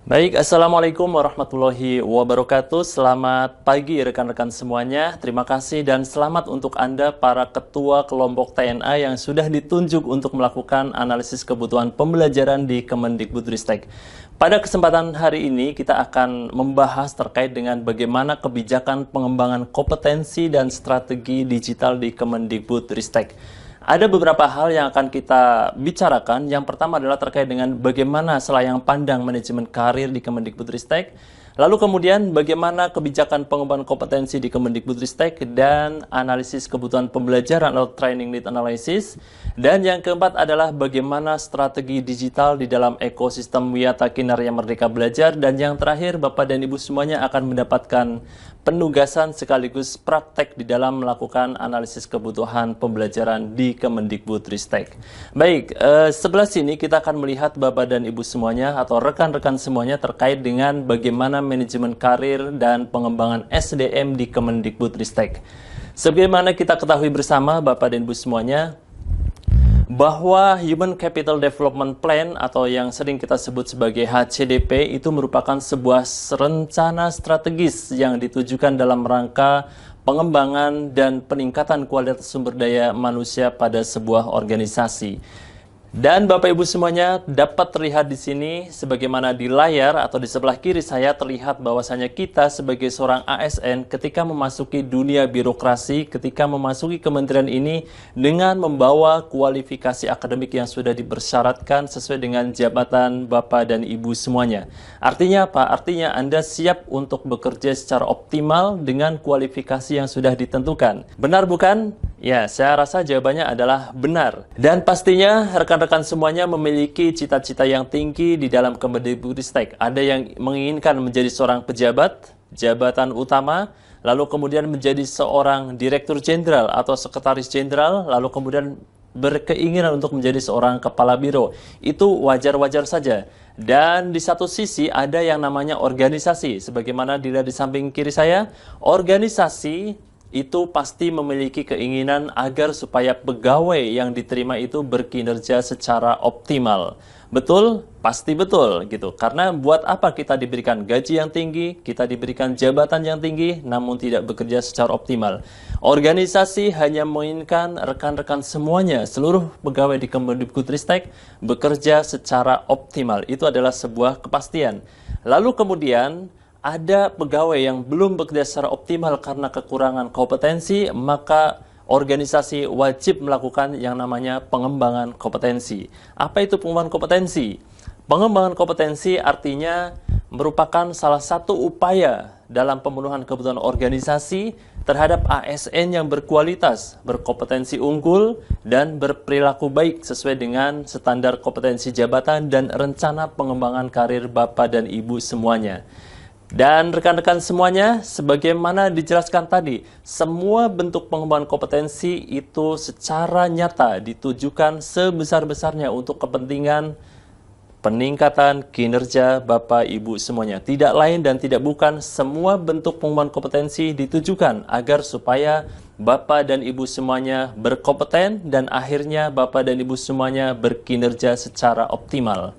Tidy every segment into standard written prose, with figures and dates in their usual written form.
Baik, Assalamualaikum warahmatullahi wabarakatuh. Selamat pagi rekan-rekan semuanya. Terima kasih dan selamat untuk Anda para ketua kelompok TNA yang sudah ditunjuk untuk melakukan analisis kebutuhan pembelajaran di Kemendikbudristek. Pada kesempatan hari ini kita akan membahas terkait dengan bagaimana kebijakan pengembangan kompetensi dan strategi digital di Kemendikbudristek. Ada beberapa hal yang akan kita bicarakan. Yang pertama adalah terkait dengan bagaimana selayang pandang manajemen karir di Kemendikbudristek. Lalu kemudian bagaimana kebijakan pengembangan kompetensi di Kemendikbudristek dan analisis kebutuhan pembelajaran atau training need analysis. Dan yang keempat adalah bagaimana strategi digital di dalam ekosistem Wiyata Kinarya Merdeka Belajar. Dan yang terakhir, Bapak dan Ibu semuanya akan mendapatkan penugasan sekaligus praktek di dalam melakukan analisis kebutuhan pembelajaran di Kemendikbudristek. Baik, sebelah sini kita akan melihat Bapak dan Ibu semuanya atau rekan-rekan semuanya terkait dengan bagaimana manajemen karir dan pengembangan SDM di Kemendikbudristek. Sebagaimana kita ketahui bersama Bapak dan Ibu semuanya, bahwa Human Capital Development Plan atau yang sering kita sebut sebagai HCDP itu merupakan sebuah rencana strategis yang ditujukan dalam rangka pengembangan dan peningkatan kualitas sumber daya manusia pada sebuah organisasi. Dan Bapak Ibu semuanya dapat terlihat di sini sebagaimana di layar atau di sebelah kiri saya terlihat bahwasanya kita sebagai seorang ASN ketika memasuki dunia birokrasi, ketika memasuki kementerian ini dengan membawa kualifikasi akademik yang sudah dipersyaratkan sesuai dengan jabatan Bapak dan Ibu semuanya. Artinya apa? Artinya Anda siap untuk bekerja secara optimal dengan kualifikasi yang sudah ditentukan. Benar bukan? Ya, saya rasa jawabannya adalah benar. Dan pastinya rekan-rekan semuanya memiliki cita-cita yang tinggi di dalam Kemendikbudristek. Ada yang menginginkan menjadi seorang pejabat, jabatan utama, lalu kemudian menjadi seorang direktur jenderal atau sekretaris jenderal, lalu kemudian berkeinginan untuk menjadi seorang kepala biro. Itu wajar-wajar saja. Dan di satu sisi ada yang namanya organisasi. Sebagaimana dilihat di samping kiri saya, organisasi itu pasti memiliki keinginan agar supaya pegawai yang diterima itu berkinerja secara optimal. Betul? Pasti betul gitu. Karena buat apa kita diberikan gaji yang tinggi, kita diberikan jabatan yang tinggi, namun tidak bekerja secara optimal. Organisasi hanya menginginkan rekan-rekan semuanya, seluruh pegawai di Kemendikbudristek bekerja secara optimal. Itu adalah sebuah kepastian. Lalu kemudian ada pegawai yang belum bekerja secara optimal karena kekurangan kompetensi, maka organisasi wajib melakukan yang namanya pengembangan kompetensi. Apa itu pengembangan kompetensi? Pengembangan kompetensi artinya merupakan salah satu upaya dalam pemenuhan kebutuhan organisasi terhadap ASN yang berkualitas, berkompetensi unggul, dan berperilaku baik sesuai dengan standar kompetensi jabatan dan rencana pengembangan karir Bapak dan Ibu semuanya. Dan rekan-rekan semuanya, sebagaimana dijelaskan tadi, semua bentuk pengembangan kompetensi itu secara nyata ditujukan sebesar-besarnya untuk kepentingan peningkatan kinerja Bapak Ibu semuanya. Tidak lain dan tidak bukan, semua bentuk pengembangan kompetensi ditujukan agar supaya Bapak dan Ibu semuanya berkompeten dan akhirnya Bapak dan Ibu semuanya berkinerja secara optimal.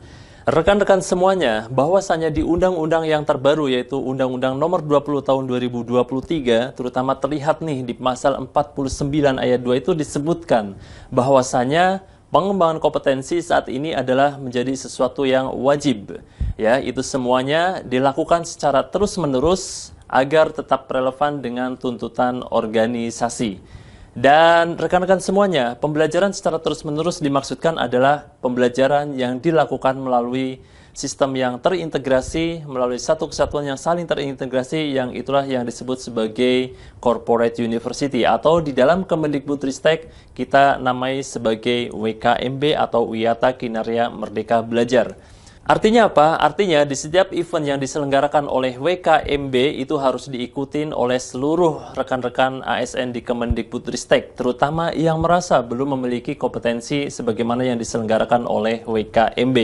Rekan-rekan semuanya, bahwasanya di undang-undang yang terbaru yaitu Undang-Undang Nomor 20 Tahun 2023, terutama terlihat nih di pasal 49 ayat 2 itu disebutkan bahwasanya pengembangan kompetensi saat ini adalah menjadi sesuatu yang wajib. Ya, itu semuanya dilakukan secara terus-menerus agar tetap relevan dengan tuntutan organisasi. Dan rekan-rekan semuanya, pembelajaran secara terus-menerus dimaksudkan adalah pembelajaran yang dilakukan melalui sistem yang terintegrasi, melalui satu kesatuan yang saling terintegrasi, yang itulah yang disebut sebagai corporate university, atau di dalam Kemendikbudristek kita namai sebagai WKMB atau Wiyata Kinarya Merdeka Belajar. Artinya apa? Artinya di setiap event yang diselenggarakan oleh WKMB itu harus diikutin oleh seluruh rekan-rekan ASN di Kemendikbudristek, terutama yang merasa belum memiliki kompetensi sebagaimana yang diselenggarakan oleh WKMB.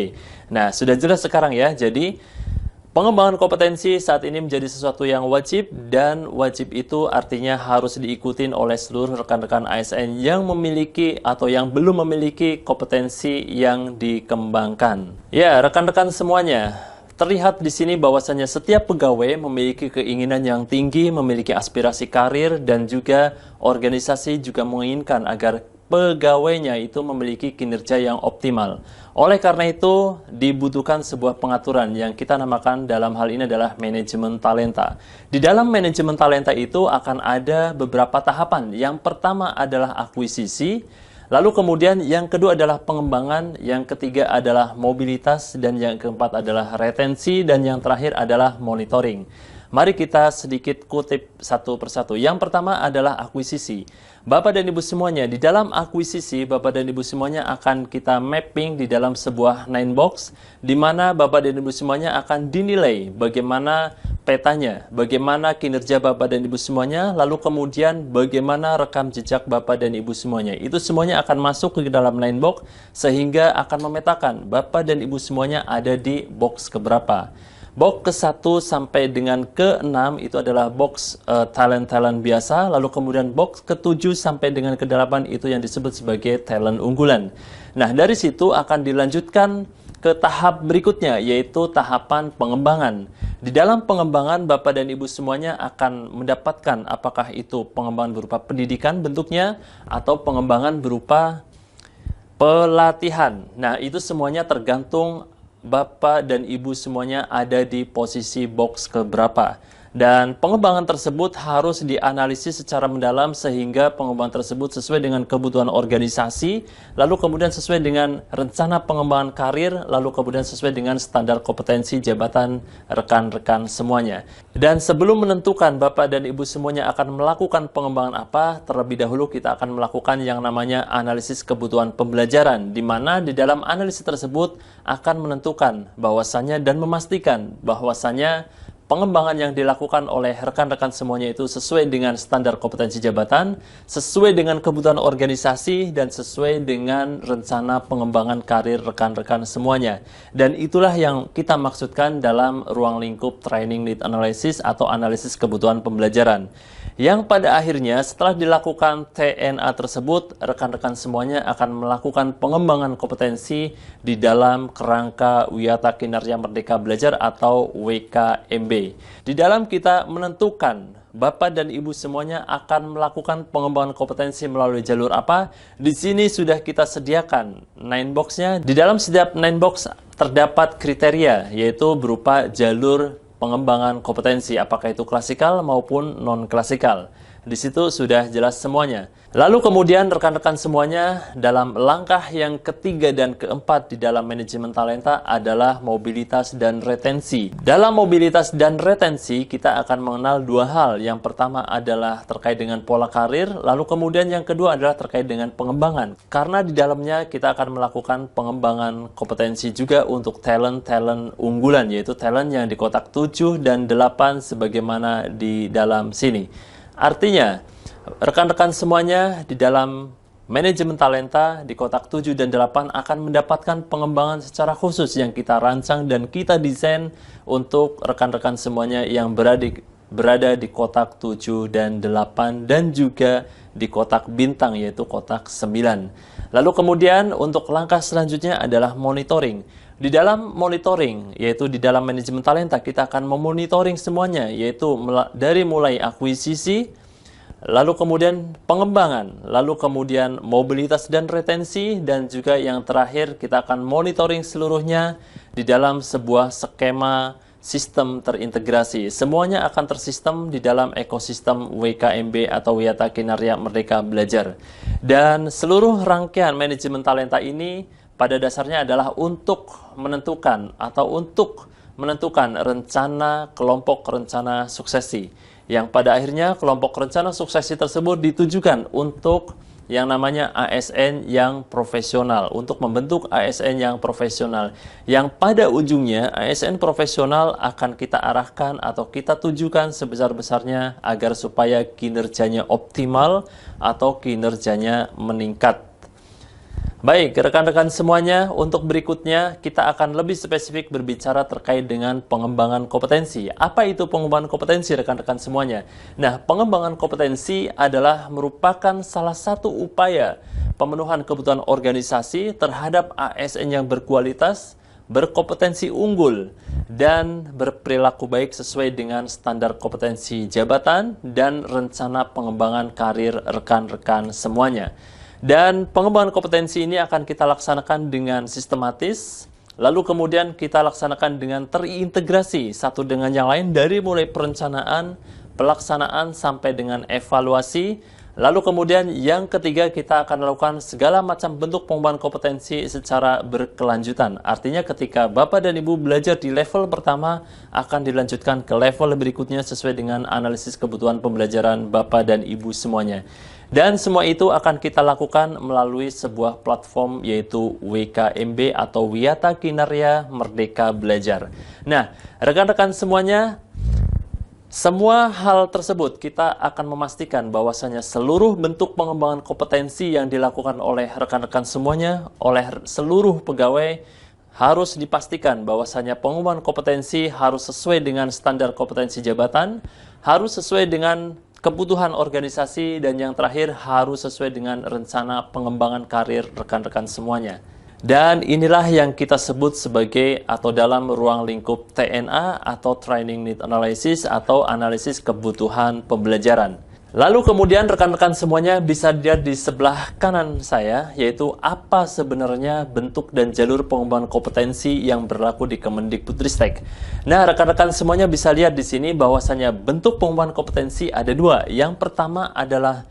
Nah, sudah jelas sekarang ya. Jadi pengembangan kompetensi saat ini menjadi sesuatu yang wajib, dan wajib itu artinya harus diikuti oleh seluruh rekan-rekan ASN yang memiliki atau yang belum memiliki kompetensi yang dikembangkan. Ya, rekan-rekan semuanya, Terlihat di sini bahwasanya setiap pegawai memiliki keinginan yang tinggi, memiliki aspirasi karir, dan juga organisasi juga menginginkan agar pegawainya itu memiliki kinerja yang optimal. Oleh karena itu, dibutuhkan sebuah pengaturan yang kita namakan dalam hal ini adalah manajemen talenta. Di dalam manajemen talenta itu akan ada beberapa tahapan. Yang pertama adalah akuisisi, lalu kemudian yang kedua adalah pengembangan, yang ketiga adalah mobilitas, dan yang keempat adalah retensi, dan yang terakhir adalah monitoring. Mari kita sedikit kutip satu persatu. Yang pertama adalah akuisisi. Bapak dan Ibu semuanya, di dalam akuisisi, Bapak dan Ibu semuanya akan kita mapping di dalam sebuah 9 box, di mana Bapak dan Ibu semuanya akan dinilai bagaimana petanya, bagaimana kinerja Bapak dan Ibu semuanya, lalu kemudian bagaimana rekam jejak Bapak dan Ibu semuanya. Itu semuanya akan masuk ke dalam 9 box, sehingga akan memetakan Bapak dan Ibu semuanya ada di box keberapa. Box ke-1 sampai dengan ke-6 itu adalah box talent-talent biasa, lalu kemudian box ke-7 sampai dengan ke-8 itu yang disebut sebagai talent unggulan. Nah, dari situ akan dilanjutkan ke tahap berikutnya, yaitu tahapan pengembangan. Di dalam pengembangan, Bapak dan Ibu semuanya akan mendapatkan apakah itu pengembangan berupa pendidikan bentuknya, atau pengembangan berupa pelatihan. Nah, itu semuanya tergantung Bapak dan Ibu semuanya ada di posisi box keberapa. Dan pengembangan tersebut harus dianalisis secara mendalam sehingga pengembangan tersebut sesuai dengan kebutuhan organisasi, lalu kemudian sesuai dengan rencana pengembangan karir, lalu kemudian sesuai dengan standar kompetensi jabatan rekan-rekan semuanya. Dan sebelum menentukan Bapak dan Ibu semuanya akan melakukan pengembangan apa, terlebih dahulu kita akan melakukan yang namanya analisis kebutuhan pembelajaran, di mana di dalam analisis tersebut akan menentukan bahwasannya dan memastikan bahwasannya pengembangan yang dilakukan oleh rekan-rekan semuanya itu sesuai dengan standar kompetensi jabatan, sesuai dengan kebutuhan organisasi, dan sesuai dengan rencana pengembangan karir rekan-rekan semuanya. Dan itulah yang kita maksudkan dalam ruang lingkup Training Need Analysis atau analisis kebutuhan pembelajaran. Yang pada akhirnya setelah dilakukan TNA tersebut, rekan-rekan semuanya akan melakukan pengembangan kompetensi di dalam kerangka Wiyata Kinerja Merdeka Belajar atau WKMB. Di dalam kita menentukan Bapak dan Ibu semuanya akan melakukan pengembangan kompetensi melalui jalur apa. Di sini sudah kita sediakan 9 box-nya. Di dalam setiap 9 box terdapat kriteria, yaitu berupa jalur pengembangan kompetensi, apakah itu klasikal maupun non-klasikal. Di situ sudah jelas semuanya. Lalu kemudian rekan-rekan semuanya dalam langkah yang ketiga dan keempat di dalam manajemen talenta adalah mobilitas dan retensi. Dalam mobilitas dan retensi kita akan mengenal dua hal. Yang pertama adalah terkait dengan pola karir, lalu kemudian yang kedua adalah terkait dengan pengembangan. Karena di dalamnya kita akan melakukan pengembangan kompetensi juga untuk talent-talent unggulan, yaitu talent yang di kotak 7 dan 8 sebagaimana di dalam sini. Artinya, rekan-rekan semuanya di dalam manajemen talenta di kotak 7 dan 8 akan mendapatkan pengembangan secara khusus yang kita rancang dan kita desain untuk rekan-rekan semuanya yang berada di kotak 7 dan 8 dan juga di kotak bintang, yaitu kotak 9. Lalu kemudian untuk langkah selanjutnya adalah monitoring. Di dalam monitoring, yaitu di dalam manajemen talenta, kita akan memonitoring semuanya, yaitu dari mulai akuisisi, lalu kemudian pengembangan, lalu kemudian mobilitas dan retensi, dan juga yang terakhir kita akan monitoring seluruhnya di dalam sebuah skema sistem terintegrasi. Semuanya akan tersistem di dalam ekosistem WKMB atau Wiyata Kinerja Merdeka Belajar. Dan seluruh rangkaian manajemen talenta ini pada dasarnya adalah untuk menentukan rencana kelompok rencana suksesi, yang pada akhirnya kelompok rencana suksesi tersebut ditujukan untuk yang namanya ASN yang profesional, untuk membentuk ASN yang profesional, yang pada ujungnya ASN profesional akan kita arahkan atau kita tujukan sebesar-besarnya agar supaya kinerjanya optimal atau kinerjanya meningkat. Baik, rekan-rekan semuanya, untuk berikutnya kita akan lebih spesifik berbicara terkait dengan pengembangan kompetensi. Apa itu pengembangan kompetensi, rekan-rekan semuanya? Nah, pengembangan kompetensi adalah merupakan salah satu upaya pemenuhan kebutuhan organisasi terhadap ASN yang berkualitas, berkompetensi unggul, dan berperilaku baik sesuai dengan standar kompetensi jabatan dan rencana pengembangan karir rekan-rekan semuanya. Dan pengembangan kompetensi ini akan kita laksanakan dengan sistematis, lalu kemudian kita laksanakan dengan terintegrasi satu dengan yang lain dari mulai perencanaan, pelaksanaan sampai dengan evaluasi. Lalu kemudian yang ketiga, kita akan melakukan segala macam bentuk pengembangan kompetensi secara berkelanjutan. Artinya ketika Bapak dan Ibu belajar di level pertama, akan dilanjutkan ke level berikutnya sesuai dengan analisis kebutuhan pembelajaran Bapak dan Ibu semuanya. Dan semua itu akan kita lakukan melalui sebuah platform yaitu WKMB atau Wiyata Kinarya Merdeka Belajar. Nah, rekan-rekan semuanya, semua hal tersebut kita akan memastikan bahwasanya seluruh bentuk pengembangan kompetensi yang dilakukan oleh rekan-rekan semuanya, oleh seluruh pegawai, harus dipastikan bahwasanya pengembangan kompetensi harus sesuai dengan standar kompetensi jabatan, harus sesuai dengan kebutuhan organisasi, dan yang terakhir harus sesuai dengan rencana pengembangan karir rekan-rekan semuanya. Dan inilah yang kita sebut sebagai atau dalam ruang lingkup TNA atau Training Need Analysis atau analisis kebutuhan pembelajaran. Lalu kemudian rekan-rekan semuanya bisa dilihat di sebelah kanan saya, yaitu apa sebenarnya bentuk dan jalur pengembangan kompetensi yang berlaku di Kemendikbudristek. Nah, rekan-rekan semuanya bisa lihat di sini bahwasanya bentuk pengembangan kompetensi ada dua. Yang pertama adalah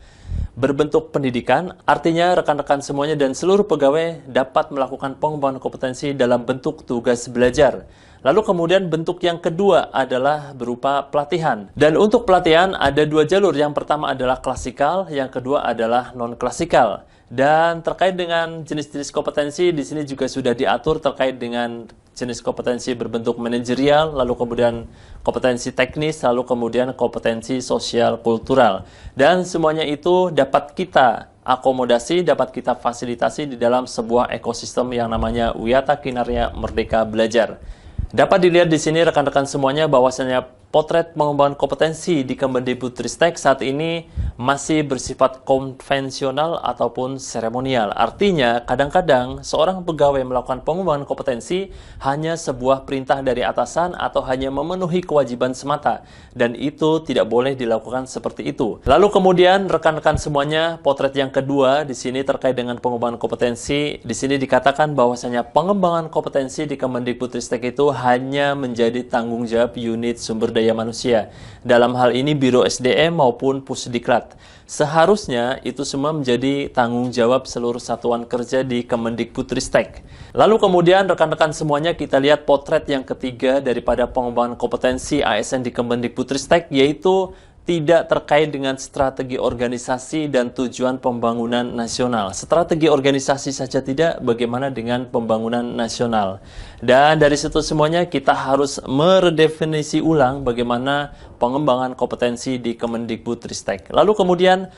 berbentuk pendidikan, artinya rekan-rekan semuanya dan seluruh pegawai dapat melakukan pengembangan kompetensi dalam bentuk tugas belajar. Lalu kemudian bentuk yang kedua adalah berupa pelatihan. Dan untuk pelatihan ada dua jalur. Yang pertama adalah klasikal, yang kedua adalah non-klasikal. Dan terkait dengan jenis-jenis kompetensi, di sini juga sudah diatur terkait dengan jenis kompetensi berbentuk manajerial, lalu kemudian kompetensi teknis, lalu kemudian kompetensi sosial kultural. Dan semuanya itu dapat kita akomodasi, dapat kita fasilitasi di dalam sebuah ekosistem yang namanya Wiyata Kinarya Merdeka Belajar. Dapat dilihat di sini rekan-rekan semuanya bahwasanya potret pengembangan kompetensi di Kemendikbudristek saat ini masih bersifat konvensional ataupun seremonial. Artinya, kadang-kadang seorang pegawai melakukan pengembangan kompetensi hanya sebuah perintah dari atasan atau hanya memenuhi kewajiban semata. Dan itu tidak boleh dilakukan seperti itu. Lalu kemudian rekan-rekan semuanya, potret yang kedua di sini terkait dengan pengembangan kompetensi. Di sini dikatakan bahwasanya pengembangan kompetensi di Kemendikbudristek itu hanya menjadi tanggung jawab unit sumber daya manusia. Dalam hal ini Biro SDM maupun Pusdiklat. Seharusnya itu semua menjadi tanggung jawab seluruh satuan kerja di Kemendikbudristek. Lalu kemudian rekan-rekan semuanya kita lihat potret yang ketiga daripada pengembangan kompetensi ASN di Kemendikbudristek, yaitu tidak terkait dengan strategi organisasi dan tujuan pembangunan nasional. Strategi organisasi saja tidak, bagaimana dengan pembangunan nasional? Dan dari situ semuanya kita harus meredefinisi ulang bagaimana pengembangan kompetensi di Kemendikbudristek. Lalu kemudian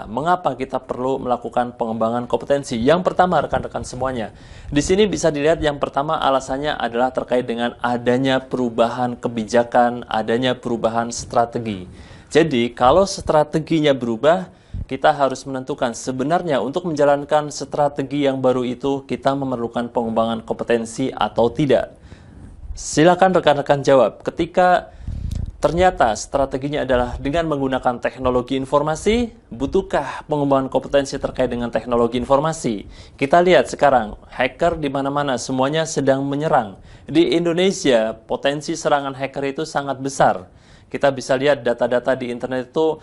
mengapa kita perlu melakukan pengembangan kompetensi? Yang pertama rekan-rekan semuanya, di sini bisa dilihat yang pertama alasannya adalah terkait dengan adanya perubahan kebijakan, adanya perubahan strategi. Jadi kalau strateginya berubah, kita harus menentukan sebenarnya untuk menjalankan strategi yang baru itu kita memerlukan pengembangan kompetensi atau tidak. Silakan rekan-rekan jawab. Ketika ternyata strateginya adalah dengan menggunakan teknologi informasi, butuhkah pengembangan kompetensi terkait dengan teknologi informasi? Kita lihat sekarang, hacker di mana-mana, semuanya sedang menyerang. Di Indonesia, potensi serangan hacker itu sangat besar. Kita bisa lihat data-data di internet itu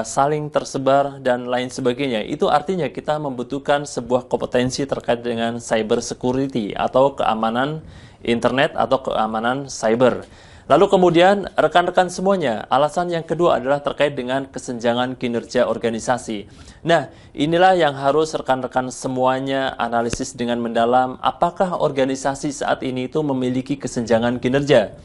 saling tersebar dan lain sebagainya. Itu artinya kita membutuhkan sebuah kompetensi terkait dengan cyber security atau keamanan internet atau keamanan cyber. Lalu kemudian rekan-rekan semuanya, alasan yang kedua adalah terkait dengan kesenjangan kinerja organisasi. Nah, inilah yang harus rekan-rekan semuanya analisis dengan mendalam, apakah organisasi saat ini itu memiliki kesenjangan kinerja.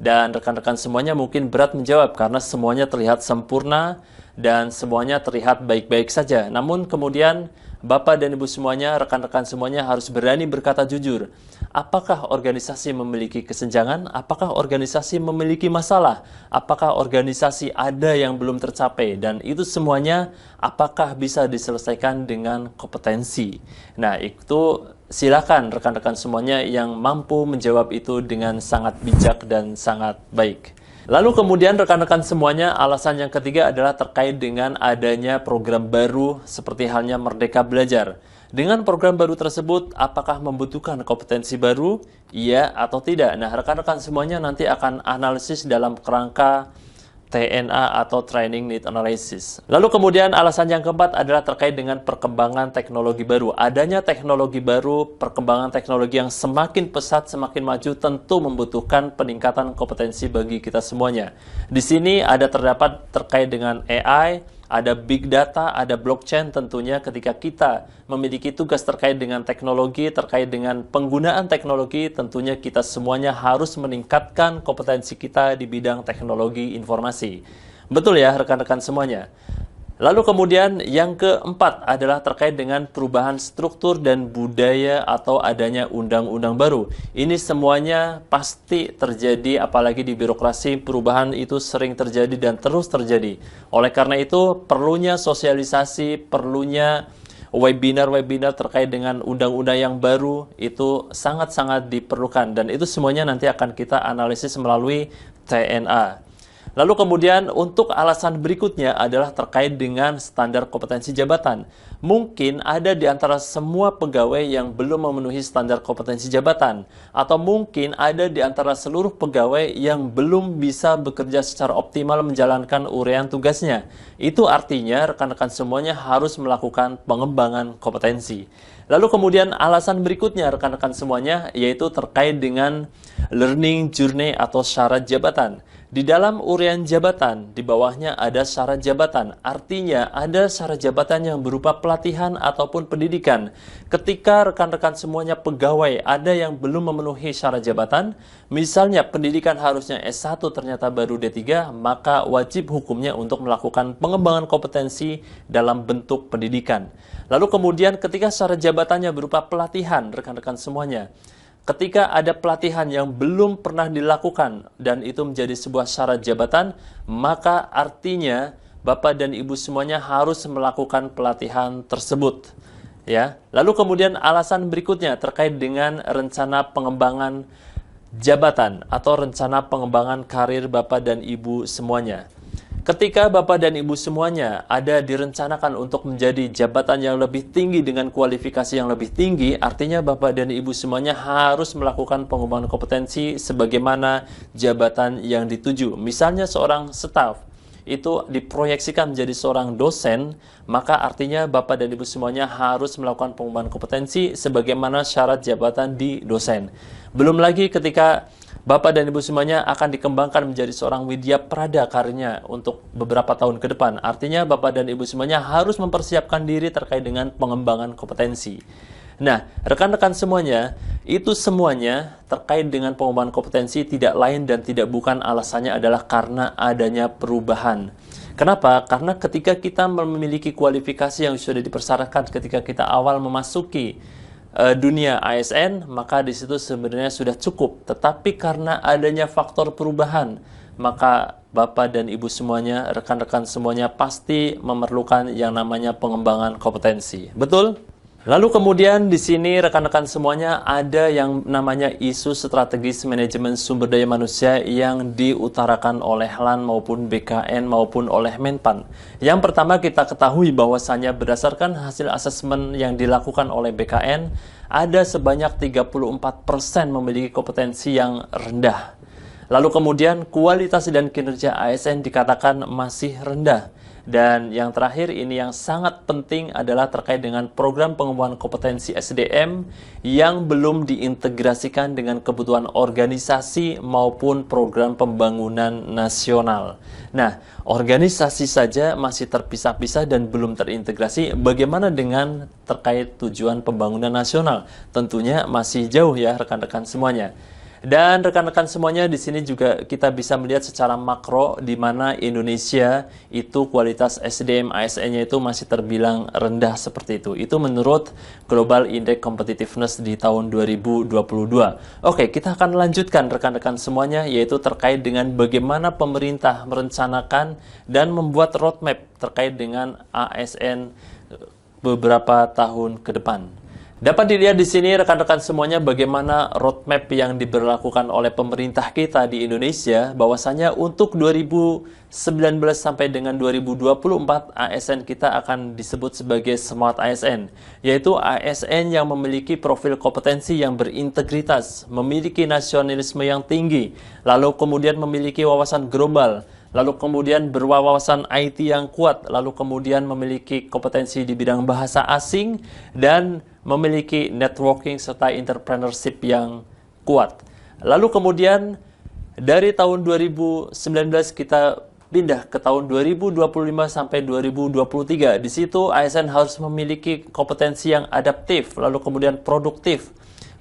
Dan rekan-rekan semuanya mungkin berat menjawab karena semuanya terlihat sempurna dan semuanya terlihat baik-baik saja. Namun kemudian Bapak dan Ibu semuanya, rekan-rekan semuanya harus berani berkata jujur. Apakah organisasi memiliki kesenjangan? Apakah organisasi memiliki masalah? Apakah organisasi ada yang belum tercapai? Dan itu semuanya apakah bisa diselesaikan dengan kompetensi? Nah, itu silakan rekan-rekan semuanya yang mampu menjawab itu dengan sangat bijak dan sangat baik. Lalu kemudian rekan-rekan semuanya, alasan yang ketiga adalah terkait dengan adanya program baru seperti halnya Merdeka Belajar. Dengan program baru tersebut, apakah membutuhkan kompetensi baru? Iya atau tidak? Nah, rekan-rekan semuanya nanti akan analisis dalam kerangka TNA atau Training Need Analysis. Lalu kemudian alasan yang keempat adalah terkait dengan perkembangan teknologi baru. Adanya teknologi baru, perkembangan teknologi yang semakin pesat, semakin maju tentu membutuhkan peningkatan kompetensi bagi kita semuanya. Di sini ada terdapat terkait dengan AI, ada big data, ada blockchain tentunya ketika kita memiliki tugas terkait dengan teknologi, terkait dengan penggunaan teknologi, tentunya kita semuanya harus meningkatkan kompetensi kita di bidang teknologi informasi. Betul ya rekan-rekan semuanya? Lalu kemudian yang keempat adalah terkait dengan perubahan struktur dan budaya atau adanya undang-undang baru. Ini semuanya pasti terjadi, apalagi di birokrasi perubahan itu sering terjadi dan terus terjadi. Oleh karena itu perlunya sosialisasi, perlunya webinar-webinar terkait dengan undang-undang yang baru itu sangat-sangat diperlukan dan itu semuanya nanti akan kita analisis melalui TNA. Lalu kemudian untuk alasan berikutnya adalah terkait dengan standar kompetensi jabatan. Mungkin ada di antara semua pegawai yang belum memenuhi standar kompetensi jabatan. Atau mungkin ada di antara seluruh pegawai yang belum bisa bekerja secara optimal menjalankan uraian tugasnya. Itu artinya rekan-rekan semuanya harus melakukan pengembangan kompetensi. Lalu kemudian alasan berikutnya rekan-rekan semuanya yaitu terkait dengan learning journey atau syarat jabatan. Di dalam uraian jabatan, di bawahnya ada syarat jabatan. Artinya ada syarat jabatan yang berupa pelatihan ataupun pendidikan. Ketika rekan-rekan semuanya pegawai ada yang belum memenuhi syarat jabatan, misalnya pendidikan harusnya S1 ternyata baru D3, maka wajib hukumnya untuk melakukan pengembangan kompetensi dalam bentuk pendidikan. Lalu kemudian ketika syarat jabatannya berupa pelatihan, rekan-rekan semuanya, ketika ada pelatihan yang belum pernah dilakukan dan itu menjadi sebuah syarat jabatan, maka artinya Bapak dan Ibu semuanya harus melakukan pelatihan tersebut. Ya. Lalu kemudian alasan berikutnya terkait dengan rencana pengembangan jabatan atau rencana pengembangan karir Bapak dan Ibu semuanya. Ketika Bapak dan Ibu semuanya ada direncanakan untuk menjadi jabatan yang lebih tinggi dengan kualifikasi yang lebih tinggi, artinya Bapak dan Ibu semuanya harus melakukan pengembangan kompetensi sebagaimana jabatan yang dituju. Misalnya seorang staf itu diproyeksikan menjadi seorang dosen, maka artinya Bapak dan Ibu semuanya harus melakukan pengembangan kompetensi sebagaimana syarat jabatan di dosen. Belum lagi ketika Bapak dan Ibu semuanya akan dikembangkan menjadi seorang widya prada karirnya untuk beberapa tahun ke depan. Artinya Bapak dan Ibu semuanya harus mempersiapkan diri terkait dengan pengembangan kompetensi. Nah, rekan-rekan semuanya, itu semuanya terkait dengan pengembangan kompetensi tidak lain dan tidak bukan alasannya adalah karena adanya perubahan. Kenapa? Karena ketika kita memiliki kualifikasi yang sudah dipersyaratkan ketika kita awal memasuki dunia ASN, maka di situ sebenarnya sudah cukup. Tetapi karena adanya faktor perubahan, maka Bapak dan Ibu semuanya, rekan-rekan semuanya pasti memerlukan yang namanya pengembangan kompetensi. Betul? Lalu kemudian di sini rekan-rekan semuanya ada yang namanya isu strategis manajemen sumber daya manusia yang diutarakan oleh LAN maupun BKN maupun oleh Menpan. Yang pertama kita ketahui bahwasannya berdasarkan hasil asesmen yang dilakukan oleh BKN, ada sebanyak 34% memiliki kompetensi yang rendah. Lalu kemudian kualitas dan kinerja ASN dikatakan masih rendah. Dan yang terakhir ini yang sangat penting adalah terkait dengan program pengembangan kompetensi SDM yang belum diintegrasikan dengan kebutuhan organisasi maupun program pembangunan nasional. Nah, organisasi saja masih terpisah-pisah dan belum terintegrasi. Bagaimana dengan terkait tujuan pembangunan nasional? Tentunya masih jauh ya rekan-rekan semuanya. Dan rekan-rekan semuanya, di sini juga kita bisa melihat secara makro di mana Indonesia itu kualitas SDM ASN-nya itu masih terbilang rendah seperti itu. Itu menurut Global Index Competitiveness di tahun 2022. Oke, kita akan lanjutkan rekan-rekan semuanya, yaitu terkait dengan bagaimana pemerintah merencanakan dan membuat roadmap terkait dengan ASN beberapa tahun ke depan. Dapat dilihat di sini rekan-rekan semuanya bagaimana roadmap yang diberlakukan oleh pemerintah kita di Indonesia, bahwasanya untuk 2019 sampai dengan 2024 ASN kita akan disebut sebagai Smart ASN, yaitu ASN yang memiliki profil kompetensi yang berintegritas, memiliki nasionalisme yang tinggi, lalu kemudian memiliki wawasan global, lalu kemudian berwawasan IT yang kuat, lalu kemudian memiliki kompetensi di bidang bahasa asing, dan memiliki networking serta entrepreneurship yang kuat. Lalu kemudian dari tahun 2019 kita pindah ke tahun 2025 sampai 2023. Di situ ASN harus memiliki kompetensi yang adaptif, lalu kemudian produktif,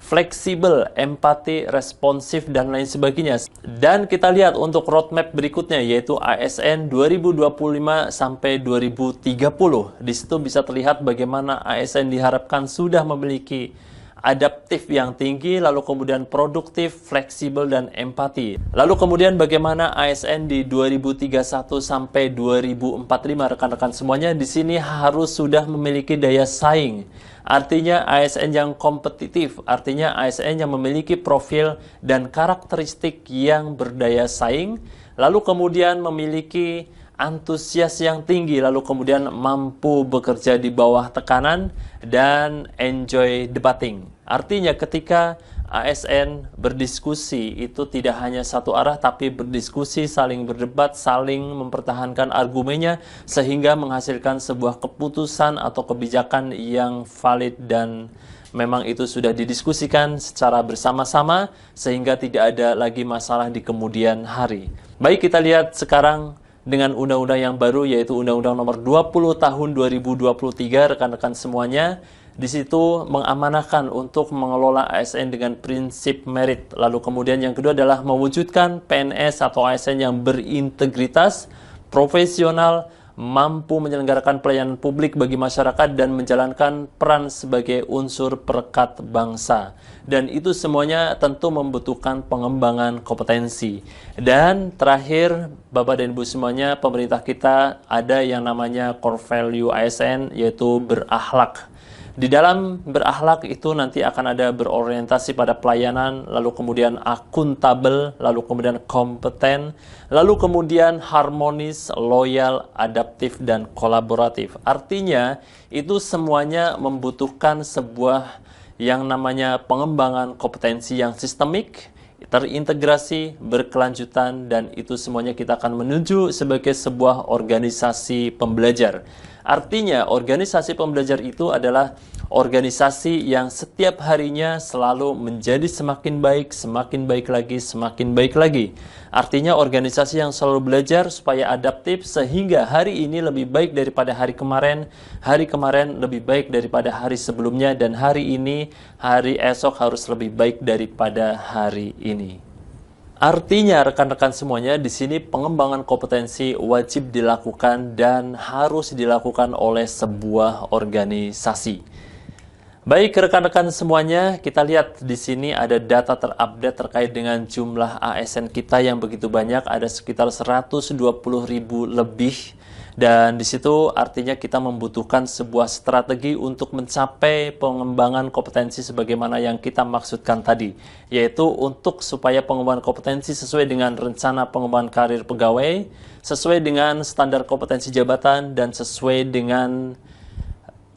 fleksibel, empati, responsif, dan lain sebagainya. Dan kita lihat untuk roadmap berikutnya, yaitu ASN 2025 sampai 2030. Di situ bisa terlihat bagaimana ASN diharapkan sudah memiliki adaptif yang tinggi, lalu kemudian produktif, fleksibel, dan empati. Lalu kemudian bagaimana ASN di 2031 sampai 2045, rekan-rekan semuanya, di sini harus sudah memiliki daya saing. Artinya ASN yang kompetitif, artinya ASN yang memiliki profil dan karakteristik yang berdaya saing, lalu kemudian memiliki antusias yang tinggi, lalu kemudian mampu bekerja di bawah tekanan, dan enjoy debating. Artinya ketika ASN berdiskusi itu tidak hanya satu arah, tapi berdiskusi, saling berdebat, saling mempertahankan argumennya, sehingga menghasilkan sebuah keputusan atau kebijakan yang valid dan memang itu sudah didiskusikan secara bersama-sama, sehingga tidak ada lagi masalah di kemudian hari. Baik, kita lihat sekarang dengan undang-undang yang baru, yaitu Undang-Undang Nomor 20 Tahun 2023, rekan-rekan semuanya. Di situ mengamanahkan untuk mengelola ASN dengan prinsip merit. Lalu kemudian yang kedua adalah mewujudkan PNS atau ASN yang berintegritas, profesional, mampu menyelenggarakan pelayanan publik bagi masyarakat, dan menjalankan peran sebagai unsur perekat bangsa. Dan itu semuanya tentu membutuhkan pengembangan kompetensi. Dan terakhir, Bapak dan Ibu semuanya, pemerintah kita ada yang namanya core value ASN, yaitu berakhlak. Di dalam berakhlak itu nanti akan ada berorientasi pada pelayanan, lalu kemudian akuntabel, lalu kemudian kompeten, lalu kemudian harmonis, loyal, adaptif, dan kolaboratif. Artinya itu semuanya membutuhkan sebuah yang namanya pengembangan kompetensi yang sistemik, terintegrasi, berkelanjutan, dan itu semuanya kita akan menuju sebagai sebuah organisasi pembelajar. Artinya, organisasi pembelajar itu adalah organisasi yang setiap harinya selalu menjadi semakin baik lagi, semakin baik lagi. Artinya, organisasi yang selalu belajar supaya adaptif, sehingga hari ini lebih baik daripada hari kemarin lebih baik daripada hari sebelumnya, dan hari ini, hari esok harus lebih baik daripada hari ini. Artinya rekan-rekan semuanya, di sini pengembangan kompetensi wajib dilakukan dan harus dilakukan oleh sebuah organisasi. Baik rekan-rekan semuanya, kita lihat di sini ada data terupdate terkait dengan jumlah ASN kita yang begitu banyak, ada sekitar 120.000 lebih. Dan di situ artinya kita membutuhkan sebuah strategi untuk mencapai pengembangan kompetensi sebagaimana yang kita maksudkan tadi, yaitu untuk supaya pengembangan kompetensi sesuai dengan rencana pengembangan karir pegawai, sesuai dengan standar kompetensi jabatan, dan sesuai dengan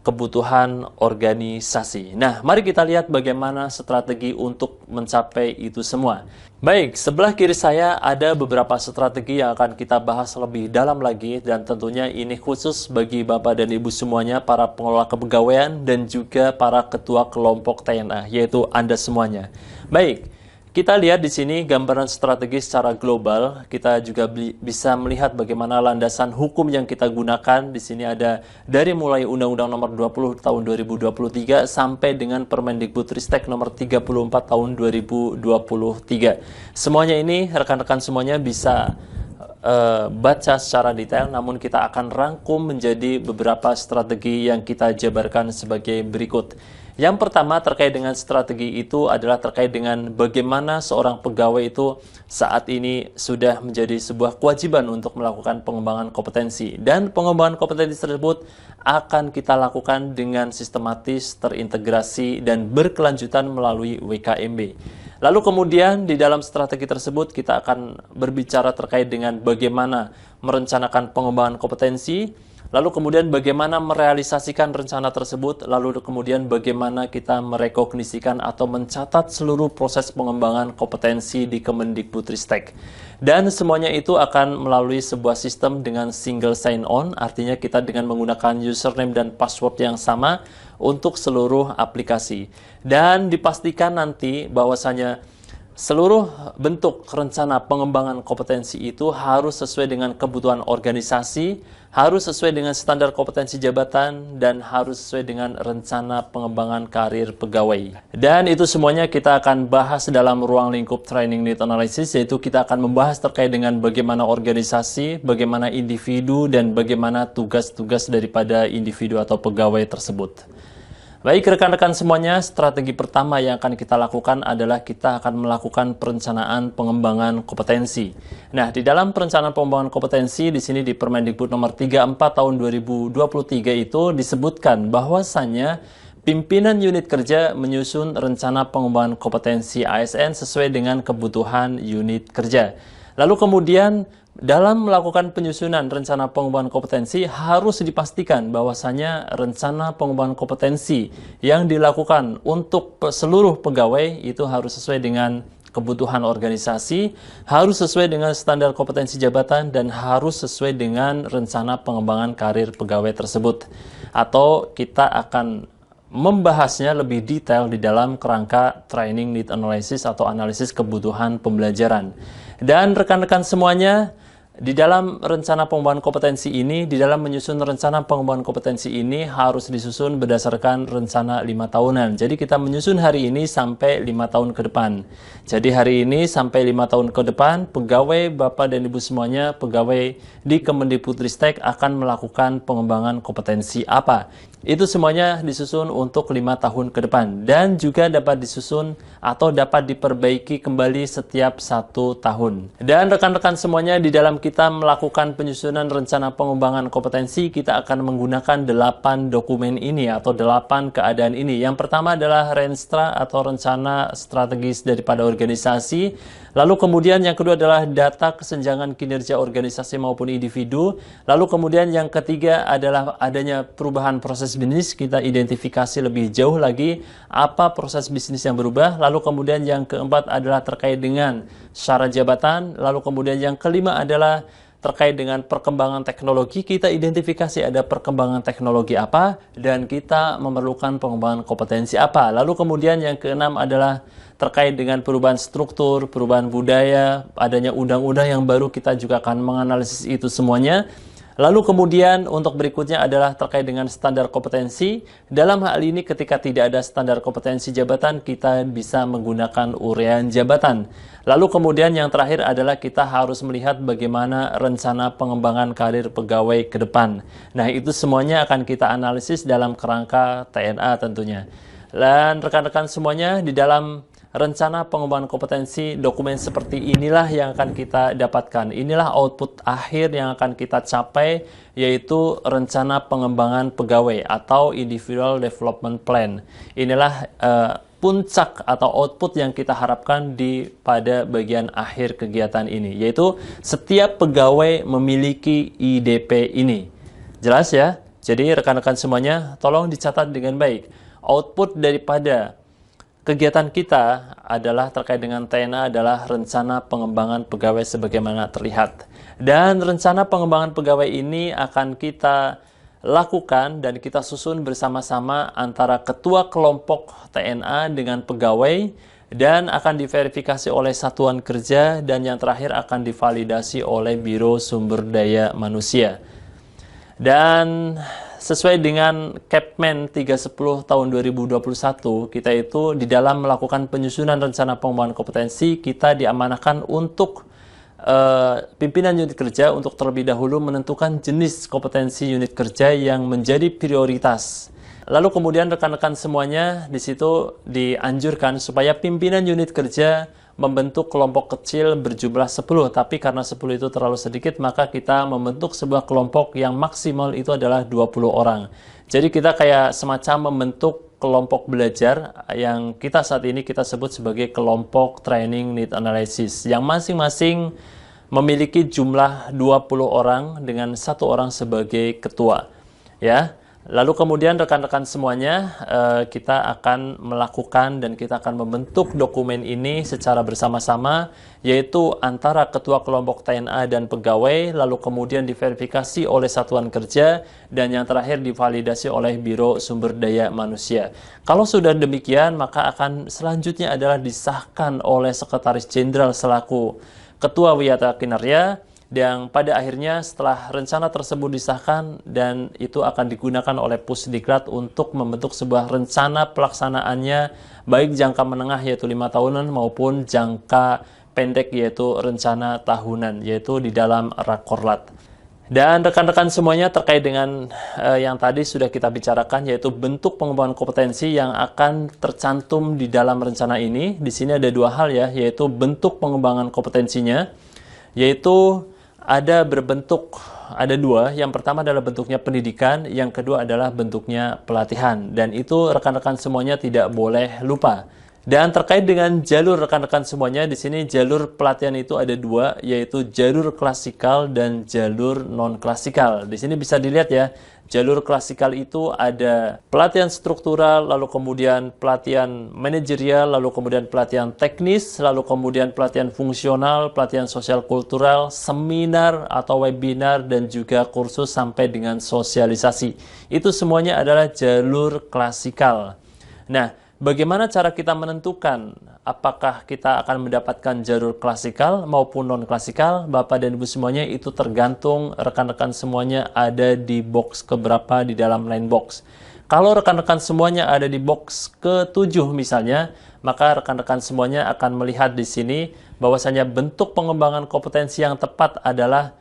kebutuhan organisasi. Nah, mari kita lihat bagaimana strategi untuk mencapai itu semua. Baik, sebelah kiri saya ada beberapa strategi yang akan kita bahas lebih dalam lagi, dan tentunya ini khusus bagi Bapak dan Ibu semuanya, para pengelola kepegawaian dan juga para ketua kelompok TNA, yaitu Anda semuanya. Baik, Kita lihat di sini gambaran strategi secara global. Kita juga bisa melihat bagaimana landasan hukum yang kita gunakan. Di sini ada dari mulai Undang-Undang Nomor 20 Tahun 2023 sampai dengan Permendikbudristek Nomor 34 Tahun 2023. Semuanya ini rekan-rekan semuanya bisa baca secara detail, namun kita akan rangkum menjadi beberapa strategi yang kita jabarkan sebagai berikut. Yang pertama terkait dengan strategi itu adalah terkait dengan bagaimana seorang pegawai itu saat ini sudah menjadi sebuah kewajiban untuk melakukan pengembangan kompetensi. Dan pengembangan kompetensi tersebut akan kita lakukan dengan sistematis, terintegrasi, dan berkelanjutan melalui WKMB. Lalu kemudian di dalam strategi tersebut kita akan berbicara terkait dengan bagaimana merencanakan pengembangan kompetensi, lalu kemudian bagaimana merealisasikan rencana tersebut, lalu kemudian bagaimana kita merekognisikan atau mencatat seluruh proses pengembangan kompetensi di Kemendikbudristek. Dan semuanya itu akan melalui sebuah sistem dengan single sign-on, artinya kita dengan menggunakan username dan password yang sama untuk seluruh aplikasi. Dan dipastikan nanti bahwasanya seluruh bentuk rencana pengembangan kompetensi itu harus sesuai dengan kebutuhan organisasi, harus sesuai dengan standar kompetensi jabatan, dan harus sesuai dengan rencana pengembangan karir pegawai. Dan itu semuanya kita akan bahas dalam ruang lingkup Training Need Analysis, yaitu kita akan membahas terkait dengan bagaimana organisasi, bagaimana individu, dan bagaimana tugas-tugas daripada individu atau pegawai tersebut. Baik rekan-rekan semuanya, strategi pertama yang akan kita lakukan adalah kita akan melakukan perencanaan pengembangan kompetensi. Nah, di dalam perencanaan pengembangan kompetensi di sini di Permendikbud nomor 34 tahun 2023 itu disebutkan bahwasannya pimpinan unit kerja menyusun rencana pengembangan kompetensi ASN sesuai dengan kebutuhan unit kerja. Lalu kemudian dalam melakukan penyusunan rencana pengembangan kompetensi harus dipastikan bahwasanya rencana pengembangan kompetensi yang dilakukan untuk seluruh pegawai itu harus sesuai dengan kebutuhan organisasi, harus sesuai dengan standar kompetensi jabatan, dan harus sesuai dengan rencana pengembangan karir pegawai tersebut. Atau kita akan membahasnya lebih detail di dalam kerangka Training Need Analysis atau analisis kebutuhan pembelajaran. Dan rekan-rekan semuanya, di dalam rencana pengembangan kompetensi ini, di dalam menyusun rencana pengembangan kompetensi ini harus disusun berdasarkan rencana 5 tahunan. Jadi kita menyusun hari ini sampai 5 tahun ke depan. Jadi hari ini sampai 5 tahun ke depan, pegawai Bapak dan Ibu semuanya, pegawai di Kemendikbudristek akan melakukan pengembangan kompetensi apa. Itu semuanya disusun untuk 5 tahun ke depan dan juga dapat disusun atau dapat diperbaiki kembali setiap 1 tahun. Dan rekan-rekan semuanya, di dalam kita melakukan penyusunan rencana pengembangan kompetensi, kita akan menggunakan 8 dokumen ini atau 8 keadaan ini. Yang pertama adalah Renstra atau rencana strategis daripada organisasi. Lalu kemudian yang kedua adalah data kesenjangan kinerja organisasi maupun individu. Lalu kemudian yang ketiga adalah adanya perubahan proses bisnis. Kita identifikasi lebih jauh lagi apa proses bisnis yang berubah. Lalu kemudian yang keempat adalah terkait dengan syarat jabatan. Lalu kemudian yang kelima adalah terkait dengan perkembangan teknologi. Kita identifikasi ada perkembangan teknologi apa dan kita memerlukan pengembangan kompetensi apa. Lalu kemudian yang keenam adalah terkait dengan perubahan struktur, perubahan budaya, adanya undang-undang yang baru, kita juga akan menganalisis itu semuanya. Lalu kemudian untuk berikutnya adalah terkait dengan standar kompetensi. Dalam hal ini ketika tidak ada standar kompetensi jabatan, kita bisa menggunakan uraian jabatan. Lalu kemudian yang terakhir adalah kita harus melihat bagaimana rencana pengembangan karir pegawai ke depan. Nah, itu semuanya akan kita analisis dalam kerangka TNA tentunya. Dan rekan-rekan semuanya, di dalam rencana pengembangan kompetensi, dokumen seperti inilah yang akan kita dapatkan. Inilah output akhir yang akan kita capai, yaitu rencana pengembangan pegawai atau Individual Development Plan. Inilah puncak atau output yang kita harapkan pada bagian akhir kegiatan ini, yaitu setiap pegawai memiliki IDP ini. Jelas ya? Jadi rekan-rekan semuanya, tolong dicatat dengan baik. Output daripada kegiatan kita adalah terkait dengan TNA adalah rencana pengembangan pegawai sebagaimana terlihat. Dan rencana pengembangan pegawai ini akan kita lakukan dan kita susun bersama-sama antara ketua kelompok TNA dengan pegawai dan akan diverifikasi oleh satuan kerja, dan yang terakhir akan divalidasi oleh Biro Sumber Daya Manusia. Dan sesuai dengan Kepmen 310 tahun 2021, kita itu di dalam melakukan penyusunan rencana pengembangan kompetensi, kita diamanahkan untuk pimpinan unit kerja untuk terlebih dahulu menentukan jenis kompetensi unit kerja yang menjadi prioritas. Lalu kemudian rekan-rekan semuanya di situ dianjurkan supaya pimpinan unit kerja membentuk kelompok kecil berjumlah 10, tapi karena 10 itu terlalu sedikit, maka kita membentuk sebuah kelompok yang maksimal itu adalah 20 orang. Jadi kita kayak semacam membentuk kelompok belajar yang kita saat ini kita sebut sebagai kelompok training need analysis, yang masing-masing memiliki jumlah 20 orang dengan satu orang sebagai ketua. Ya. Lalu kemudian rekan-rekan semuanya kita akan melakukan dan kita akan membentuk dokumen ini secara bersama-sama, yaitu antara ketua kelompok TNA dan pegawai, lalu kemudian diverifikasi oleh satuan kerja, dan yang terakhir divalidasi oleh Biro Sumber Daya Manusia. Kalau sudah demikian, maka akan selanjutnya adalah disahkan oleh Sekretaris Jenderal selaku Ketua Wiyata Kinerja, yang pada akhirnya setelah rencana tersebut disahkan, dan itu akan digunakan oleh Pusdiklat untuk membentuk sebuah rencana pelaksanaannya, baik jangka menengah yaitu 5 tahunan maupun jangka pendek yaitu rencana tahunan, yaitu di dalam Rakorlat. Dan rekan-rekan semuanya terkait dengan yang tadi sudah kita bicarakan, yaitu bentuk pengembangan kompetensi yang akan tercantum di dalam rencana ini. Di sini ada dua hal ya, yaitu bentuk pengembangan kompetensinya, yaitu ada dua. Yang pertama adalah bentuknya pendidikan, yang kedua adalah bentuknya pelatihan. Dan itu rekan-rekan semuanya tidak boleh lupa. Dan terkait dengan jalur rekan-rekan semuanya, di sini jalur pelatihan itu ada dua, yaitu jalur klasikal dan jalur non-klasikal. Di sini bisa dilihat ya, jalur klasikal itu ada pelatihan struktural, lalu kemudian pelatihan manajerial, lalu kemudian pelatihan teknis, lalu kemudian pelatihan fungsional, pelatihan sosial kultural, seminar atau webinar, dan juga kursus sampai dengan sosialisasi. Itu semuanya adalah jalur klasikal. Nah, bagaimana cara kita menentukan apakah kita akan mendapatkan jalur klasikal maupun non-klasikal? Bapak dan Ibu semuanya, itu tergantung rekan-rekan semuanya ada di box keberapa di dalam line box. Kalau rekan-rekan semuanya ada di box ke-7 misalnya, maka rekan-rekan semuanya akan melihat di sini bahwasanya bentuk pengembangan kompetensi yang tepat adalah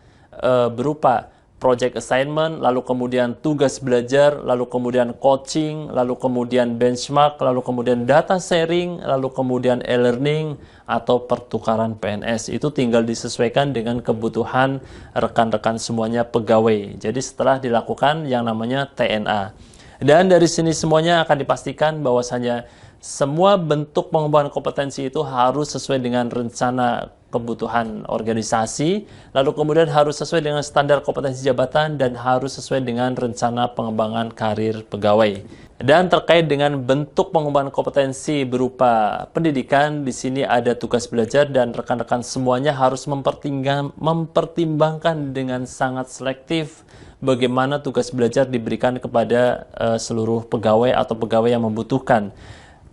berupa project assignment, lalu kemudian tugas belajar, lalu kemudian coaching, lalu kemudian benchmark, lalu kemudian data sharing, lalu kemudian e-learning atau pertukaran PNS. Itu tinggal disesuaikan dengan kebutuhan rekan-rekan semuanya pegawai. Jadi setelah dilakukan yang namanya TNA. Dan dari sini semuanya akan dipastikan bahwasanya semua bentuk pengembangan kompetensi itu harus sesuai dengan rencana kebutuhan organisasi, lalu kemudian harus sesuai dengan standar kompetensi jabatan, dan harus sesuai dengan rencana pengembangan karir pegawai. Dan terkait dengan bentuk pengembangan kompetensi berupa pendidikan, di sini ada tugas belajar, dan rekan-rekan semuanya harus mempertimbangkan dengan sangat selektif bagaimana tugas belajar diberikan kepada seluruh pegawai atau pegawai yang membutuhkan.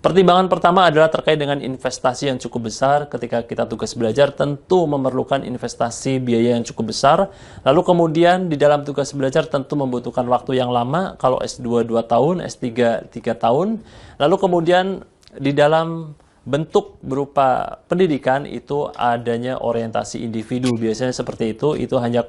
Pertimbangan pertama adalah terkait dengan investasi yang cukup besar. Ketika kita tugas belajar, tentu memerlukan investasi biaya yang cukup besar. Lalu kemudian di dalam tugas belajar tentu membutuhkan waktu yang lama. Kalau S2 2 tahun, S3 3 tahun. Lalu kemudian di dalam bentuk berupa pendidikan itu adanya orientasi individu, biasanya seperti itu hanya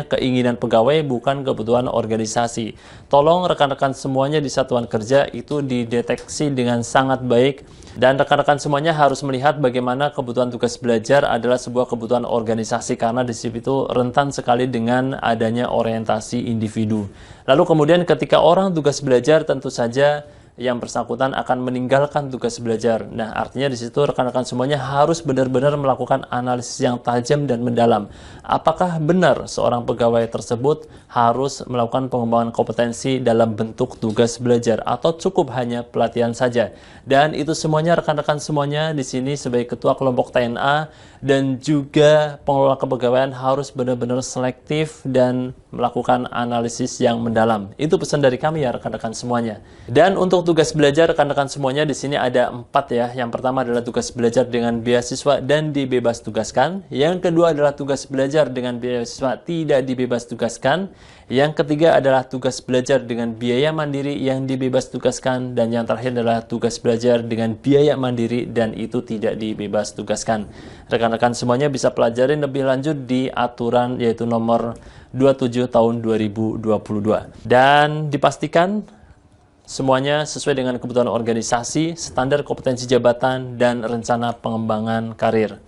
keinginan pegawai, bukan kebutuhan organisasi. Tolong rekan-rekan semuanya di satuan kerja itu dideteksi dengan sangat baik, dan rekan-rekan semuanya harus melihat bagaimana kebutuhan tugas belajar adalah sebuah kebutuhan organisasi, karena di situ rentan sekali dengan adanya orientasi individu. Lalu kemudian ketika orang tugas belajar, tentu saja yang bersangkutan akan meninggalkan tugas belajar. Nah, artinya di situ rekan-rekan semuanya harus benar-benar melakukan analisis yang tajam dan mendalam. Apakah benar seorang pegawai tersebut harus melakukan pengembangan kompetensi dalam bentuk tugas belajar, atau cukup hanya pelatihan saja? Dan itu semuanya rekan-rekan semuanya di sini sebagai ketua kelompok TNA dan juga pengelola kepegawaian harus benar-benar selektif dan melakukan analisis yang mendalam. Itu pesan dari kami ya rekan-rekan semuanya. Dan untuk untuk tugas belajar rekan-rekan semuanya di sini ada 4 ya. Yang pertama adalah tugas belajar dengan beasiswa dan dibebas tugaskan. Yang kedua adalah tugas belajar dengan beasiswa tidak dibebas tugaskan. Yang ketiga adalah tugas belajar dengan biaya mandiri yang dibebas tugaskan. Dan yang terakhir adalah tugas belajar dengan biaya mandiri dan itu tidak dibebas tugaskan. Rekan-rekan semuanya bisa pelajarin lebih lanjut di aturan yaitu nomor 27 tahun 2022. Dan dipastikan semuanya sesuai dengan kebutuhan organisasi, standar kompetensi jabatan, dan rencana pengembangan karir.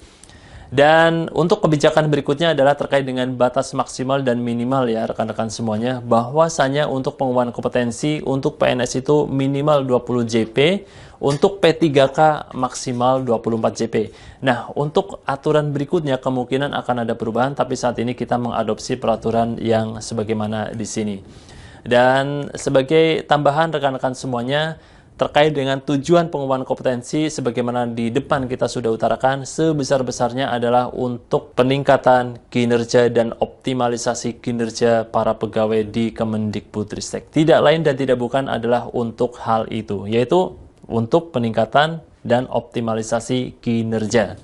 Dan untuk kebijakan berikutnya adalah terkait dengan batas maksimal dan minimal ya rekan-rekan semuanya. Bahwasanya untuk pengembangan kompetensi untuk PNS itu minimal 20 JP, untuk P3K maksimal 24 JP. Nah, untuk aturan berikutnya kemungkinan akan ada perubahan, tapi saat ini kita mengadopsi peraturan yang sebagaimana di sini. Dan sebagai tambahan rekan-rekan semuanya, terkait dengan tujuan pengembangan kompetensi sebagaimana di depan kita sudah utarakan, sebesar-besarnya adalah untuk peningkatan kinerja dan optimalisasi kinerja para pegawai di Kemendikbudristek. Tidak lain dan tidak bukan adalah untuk hal itu, yaitu untuk peningkatan dan optimalisasi kinerja.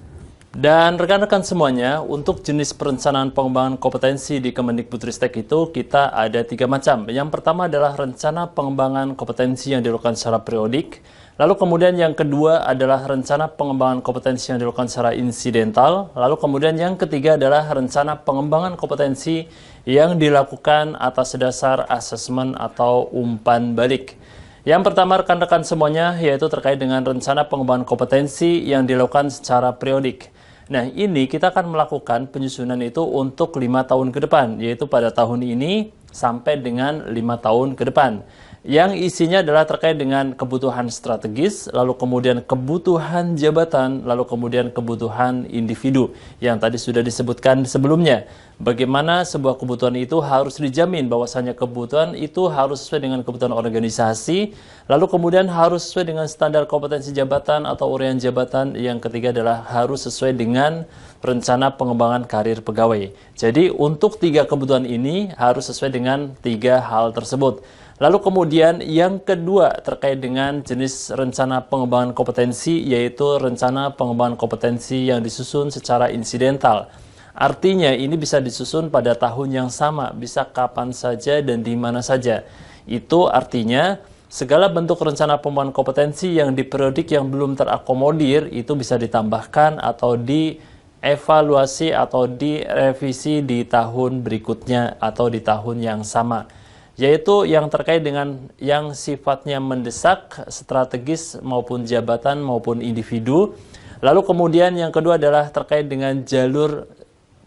Dan rekan-rekan semuanya, untuk jenis perencanaan pengembangan kompetensi di Kemendikbudristek itu kita ada 3 macam. Yang pertama adalah rencana pengembangan kompetensi yang dilakukan secara periodik. Lalu kemudian yang kedua adalah rencana pengembangan kompetensi yang dilakukan secara insidental. Lalu kemudian yang ketiga adalah rencana pengembangan kompetensi yang dilakukan atas dasar asesmen atau umpan balik. Yang pertama rekan-rekan semuanya yaitu terkait dengan rencana pengembangan kompetensi yang dilakukan secara periodik. Nah, ini kita akan melakukan penyusunan itu untuk 5 tahun ke depan, yaitu pada tahun ini sampai dengan 5 tahun ke depan. Yang isinya adalah terkait dengan kebutuhan strategis, lalu kemudian kebutuhan jabatan, lalu kemudian kebutuhan individu yang tadi sudah disebutkan sebelumnya. Bagaimana sebuah kebutuhan itu harus dijamin bahwasanya kebutuhan itu harus sesuai dengan kebutuhan organisasi, lalu kemudian harus sesuai dengan standar kompetensi jabatan atau uraian jabatan. Yang ketiga adalah harus sesuai dengan rencana pengembangan karir pegawai. Jadi untuk 3 kebutuhan ini harus sesuai dengan 3 hal tersebut. Lalu kemudian yang kedua terkait dengan jenis rencana pengembangan kompetensi yaitu rencana pengembangan kompetensi yang disusun secara insidental. Artinya ini bisa disusun pada tahun yang sama, bisa kapan saja dan di mana saja. Itu artinya segala bentuk rencana pengembangan kompetensi yang di periodik yang belum terakomodir itu bisa ditambahkan atau dievaluasi atau direvisi di tahun berikutnya atau di tahun yang sama. Yaitu yang terkait dengan yang sifatnya mendesak, strategis maupun jabatan maupun individu. Lalu kemudian yang kedua adalah terkait dengan jalur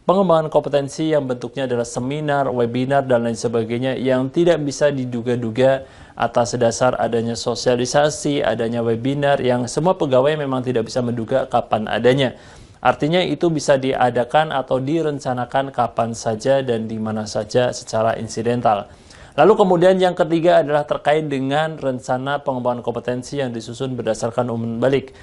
pengembangan kompetensi yang bentuknya adalah seminar, webinar, dan lain sebagainya yang tidak bisa diduga-duga atas dasar adanya sosialisasi, adanya webinar yang semua pegawai memang tidak bisa menduga kapan adanya. Artinya itu bisa diadakan atau direncanakan kapan saja dan di mana saja secara insidental. Lalu kemudian yang ketiga adalah terkait dengan rencana pengembangan kompetensi yang disusun berdasarkan umpan balik.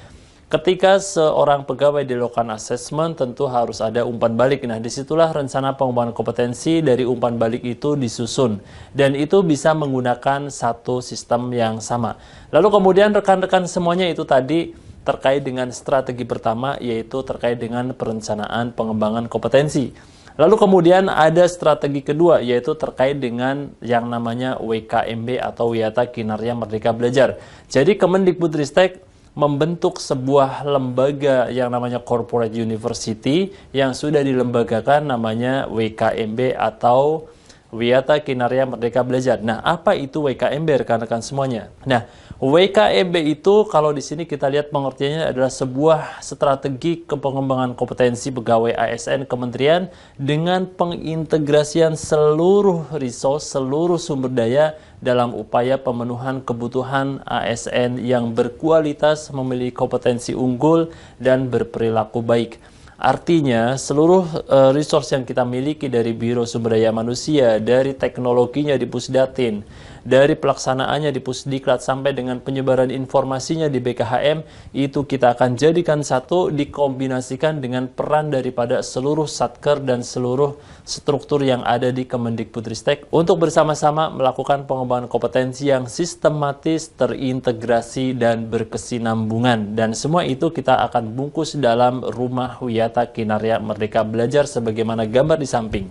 Ketika seorang pegawai dilakukan asesmen, tentu harus ada umpan balik. Nah, disitulah rencana pengembangan kompetensi dari umpan balik itu disusun. Dan itu bisa menggunakan satu sistem yang sama. Lalu kemudian rekan-rekan semuanya itu tadi terkait dengan strategi pertama, yaitu terkait dengan perencanaan pengembangan kompetensi. Lalu kemudian ada strategi kedua, yaitu terkait dengan yang namanya WKMB atau Wiyata Kinarya Merdeka Belajar. Jadi Kemendikbudristek membentuk sebuah lembaga yang namanya Corporate University yang sudah dilembagakan namanya WKMB atau Wiyata Kinarya Merdeka Belajar. Nah, apa itu WKMB rekan-rekan semuanya? Nah, WKMB itu kalau di sini kita lihat pengertiannya adalah sebuah strategi pengembangan kompetensi pegawai ASN kementerian dengan pengintegrasian seluruh resource, seluruh sumber daya dalam upaya pemenuhan kebutuhan ASN yang berkualitas, memiliki kompetensi unggul, dan berperilaku baik. Artinya, seluruh resource yang kita miliki dari Biro Sumber Daya Manusia, dari teknologinya di Pusdatin, dari pelaksanaannya di Pusdiklat sampai dengan penyebaran informasinya di BKHM, itu kita akan jadikan satu, dikombinasikan dengan peran daripada seluruh satker dan seluruh struktur yang ada di Kemendikbudristek untuk bersama-sama melakukan pengembangan kompetensi yang sistematis, terintegrasi, dan berkesinambungan. Dan semua itu kita akan bungkus dalam Rumah Wiyata Kinarya Merdeka Belajar sebagaimana gambar di samping.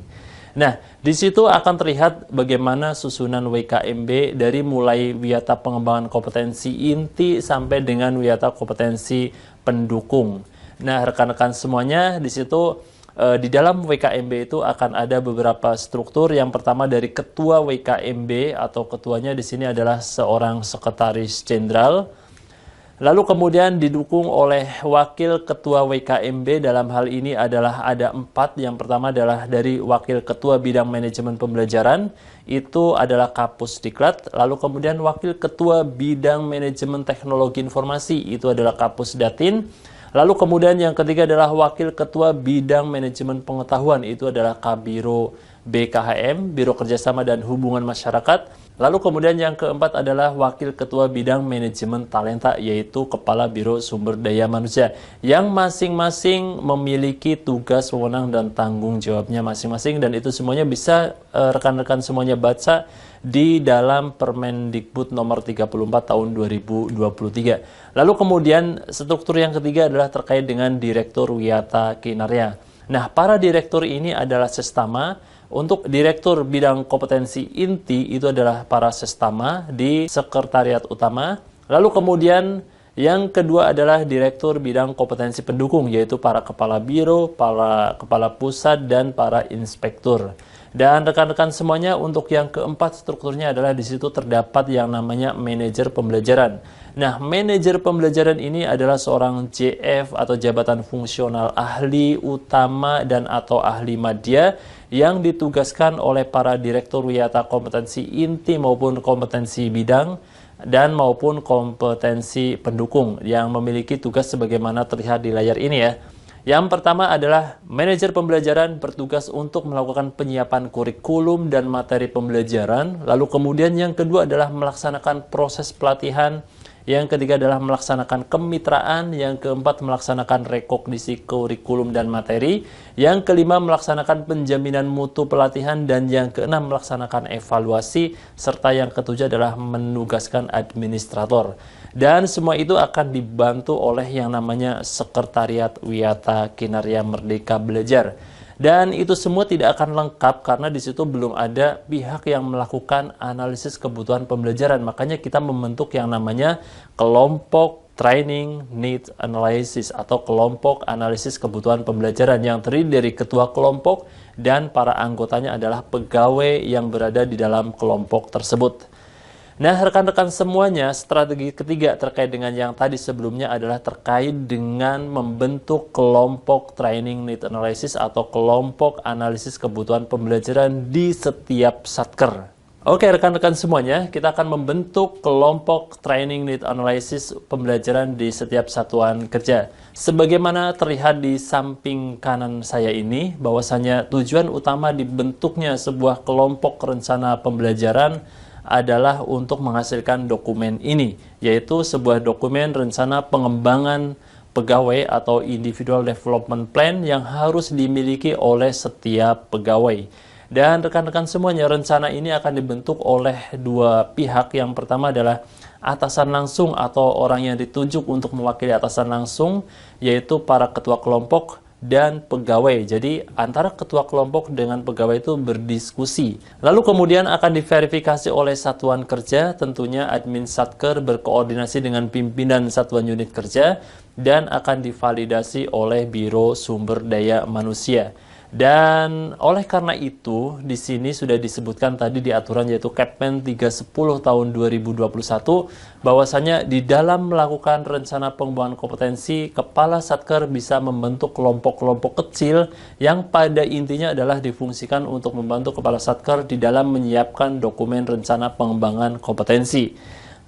Nah, di situ akan terlihat bagaimana susunan WKMB dari mulai wiyata pengembangan kompetensi inti sampai dengan wiyata kompetensi pendukung. Nah, rekan-rekan semuanya, di situ di dalam WKMB itu akan ada beberapa struktur. Yang pertama dari ketua WKMB atau ketuanya di sini adalah seorang sekretaris jenderal. Lalu kemudian didukung oleh wakil ketua WKMB, dalam hal ini adalah ada 4. Yang pertama adalah dari wakil ketua bidang manajemen pembelajaran, itu adalah Kapusdiklat. Lalu kemudian wakil ketua bidang manajemen teknologi informasi, itu adalah Kapusdatin. Lalu kemudian yang ketiga adalah wakil ketua bidang manajemen pengetahuan, itu adalah Kabiro BKHM, Biro Kerjasama dan Hubungan Masyarakat. Lalu kemudian yang keempat adalah wakil ketua bidang manajemen talenta, yaitu Kepala Biro Sumber Daya Manusia, yang masing-masing memiliki tugas, wewenang, dan tanggung jawabnya masing-masing. Dan itu semuanya bisa rekan-rekan semuanya baca di dalam Permendikbud nomor 34 tahun 2023. Lalu kemudian struktur yang ketiga adalah terkait dengan Direktur Wiyata Kinarya. Nah, para direktur ini adalah sestama. Untuk Direktur Bidang Kompetensi Inti itu adalah para sestama di Sekretariat Utama. Lalu kemudian yang kedua adalah Direktur Bidang Kompetensi Pendukung, yaitu para kepala biro, para kepala pusat, dan para inspektur. Dan rekan-rekan semuanya, untuk yang keempat strukturnya adalah di situ terdapat yang namanya manajer pembelajaran. Nah, manajer pembelajaran ini adalah seorang JF atau jabatan fungsional ahli utama dan atau ahli madya yang ditugaskan oleh para direktur wiyata kompetensi inti maupun kompetensi bidang dan maupun kompetensi pendukung yang memiliki tugas sebagaimana terlihat di layar ini ya. Yang pertama adalah manajer pembelajaran bertugas untuk melakukan penyiapan kurikulum dan materi pembelajaran. Lalu kemudian yang kedua adalah melaksanakan proses pelatihan. Yang ketiga adalah melaksanakan kemitraan. Yang keempat melaksanakan rekognisi kurikulum dan materi. Yang kelima melaksanakan penjaminan mutu pelatihan. Dan yang keenam melaksanakan evaluasi. Serta yang ketujuh adalah menugaskan administrator. Dan semua itu akan dibantu oleh yang namanya Sekretariat Wiyata Kinarya Merdeka Belajar. Dan itu semua tidak akan lengkap karena di situ belum ada pihak yang melakukan analisis kebutuhan pembelajaran. Makanya kita membentuk yang namanya kelompok Training Need Analysis atau kelompok analisis kebutuhan pembelajaran yang terdiri dari ketua kelompok dan para anggotanya adalah pegawai yang berada di dalam kelompok tersebut. Nah, rekan-rekan semuanya, strategi ketiga terkait dengan yang tadi sebelumnya adalah terkait dengan membentuk kelompok Training Need Analysis atau kelompok analisis kebutuhan pembelajaran di setiap satker. Oke, rekan-rekan semuanya, kita akan membentuk kelompok Training Need Analysis pembelajaran di setiap satuan kerja. Sebagaimana terlihat di samping kanan saya ini, bahwasanya tujuan utama dibentuknya sebuah kelompok rencana pembelajaran adalah untuk menghasilkan dokumen ini, yaitu sebuah dokumen rencana pengembangan pegawai atau Individual Development Plan yang harus dimiliki oleh setiap pegawai. Dan rekan-rekan semuanya, rencana ini akan dibentuk oleh dua pihak. Yang pertama adalah atasan langsung atau orang yang ditunjuk untuk mewakili atasan langsung, yaitu para ketua kelompok dan pegawai. Jadi antara ketua kelompok dengan pegawai itu berdiskusi. Lalu kemudian akan diverifikasi oleh satuan kerja, tentunya admin satker berkoordinasi dengan pimpinan satuan unit kerja dan akan divalidasi oleh Biro Sumber Daya Manusia. Dan oleh karena itu, di sini sudah disebutkan tadi di aturan yaitu Kepmen 310 tahun 2021, bahwasanya di dalam melakukan rencana pengembangan kompetensi, Kepala Satker bisa membentuk kelompok-kelompok kecil yang pada intinya adalah difungsikan untuk membantu Kepala Satker di dalam menyiapkan dokumen rencana pengembangan kompetensi.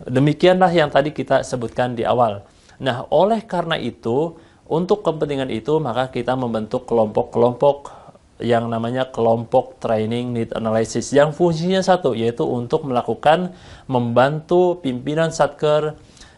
Demikianlah yang tadi kita sebutkan di awal. Nah, oleh karena itu, untuk kepentingan itu, maka kita membentuk kelompok-kelompok yang namanya kelompok training need analysis yang fungsinya satu, yaitu untuk melakukan membantu pimpinan Satker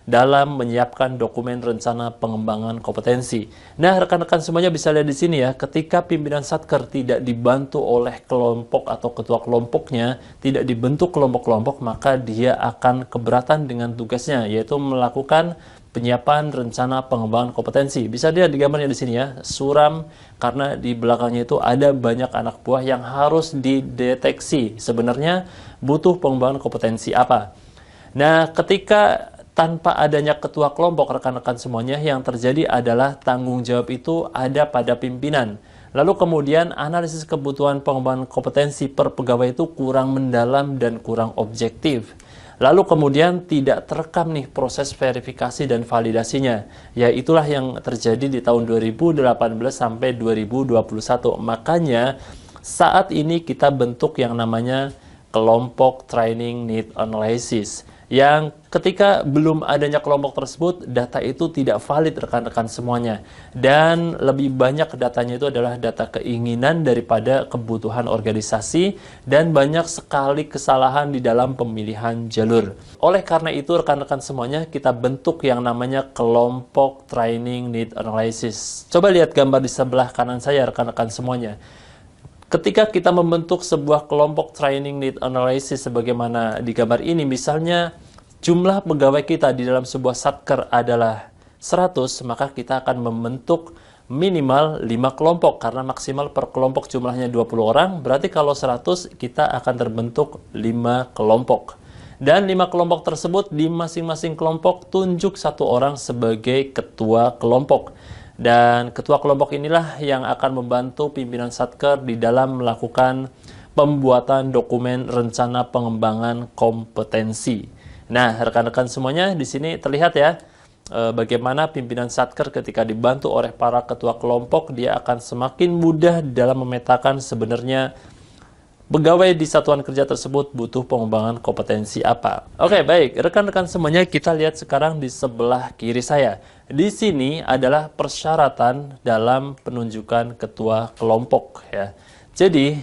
dalam menyiapkan dokumen rencana pengembangan kompetensi. Nah, rekan-rekan semuanya bisa lihat di sini ya, ketika pimpinan Satker tidak dibantu oleh kelompok atau ketua kelompoknya, tidak dibentuk kelompok-kelompok, maka dia akan keberatan dengan tugasnya, yaitu melakukan penyiapan rencana pengembangan kompetensi. Bisa dilihat di gambarnya di sini ya, suram karena di belakangnya itu ada banyak anak buah yang harus dideteksi. Sebenarnya butuh pengembangan kompetensi apa? Nah, ketika tanpa adanya ketua kelompok, rekan-rekan semuanya, yang terjadi adalah tanggung jawab itu ada pada pimpinan. Lalu kemudian analisis kebutuhan pengembangan kompetensi per pegawai itu kurang mendalam dan kurang objektif. Lalu kemudian tidak terekam nih proses verifikasi dan validasinya. Ya, itulah yang terjadi di tahun 2018 sampai 2021. Makanya saat ini kita bentuk yang namanya kelompok training need analysis, yang ketika belum adanya kelompok tersebut, data itu tidak valid rekan-rekan semuanya. Dan lebih banyak datanya itu adalah data keinginan daripada kebutuhan organisasi, dan banyak sekali kesalahan di dalam pemilihan jalur. Oleh karena itu rekan-rekan semuanya, kita bentuk yang namanya kelompok training need analysis. Coba lihat gambar di sebelah kanan saya rekan-rekan semuanya. Ketika kita membentuk sebuah kelompok training need analysis sebagaimana di gambar ini, misalnya jumlah pegawai kita di dalam sebuah Satker adalah 100, maka kita akan membentuk minimal 5 kelompok, karena maksimal per kelompok jumlahnya 20 orang, berarti kalau 100 kita akan terbentuk 5 kelompok. Dan 5 kelompok tersebut, di masing-masing kelompok tunjuk 1 orang sebagai ketua kelompok. Dan ketua kelompok inilah yang akan membantu pimpinan Satker di dalam melakukan pembuatan dokumen rencana pengembangan kompetensi. Nah, rekan-rekan semuanya, di sini terlihat ya, bagaimana pimpinan Satker ketika dibantu oleh para ketua kelompok, dia akan semakin mudah dalam memetakan sebenarnya pegawai di satuan kerja tersebut butuh pengembangan kompetensi apa. Oke, baik. Rekan-rekan semuanya, kita lihat sekarang di sebelah kiri saya. Di sini adalah persyaratan dalam penunjukan ketua kelompok ya. Jadi,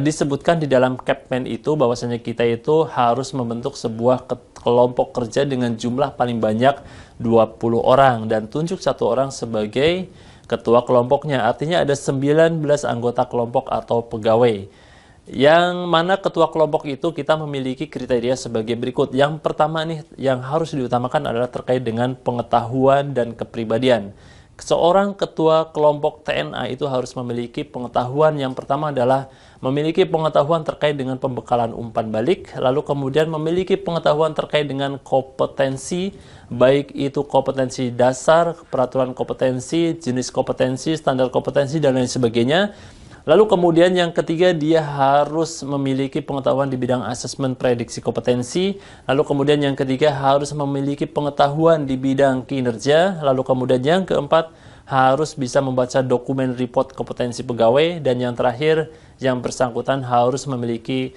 disebutkan di dalam Capman itu bahwasanya kita itu harus membentuk sebuah kelompok kerja dengan jumlah paling banyak 20 orang dan tunjuk 1 orang sebagai ketua kelompoknya. Artinya ada 19 anggota kelompok atau pegawai. Yang mana ketua kelompok itu kita memiliki kriteria sebagai berikut. Yang pertama nih, yang harus diutamakan adalah terkait dengan pengetahuan dan kepribadian. Seorang ketua kelompok TNA itu harus memiliki pengetahuan. Yang pertama adalah memiliki pengetahuan terkait dengan pembekalan umpan balik, lalu kemudian memiliki pengetahuan terkait dengan kompetensi, baik itu kompetensi dasar, peraturan kompetensi, jenis kompetensi, standar kompetensi, dan lain sebagainya. Lalu kemudian yang ketiga, dia harus memiliki pengetahuan di bidang asesmen prediksi kompetensi. Lalu kemudian yang ketiga, harus memiliki pengetahuan di bidang kinerja. Lalu kemudian yang keempat, harus bisa membaca dokumen report kompetensi pegawai. Dan yang terakhir, yang bersangkutan harus memiliki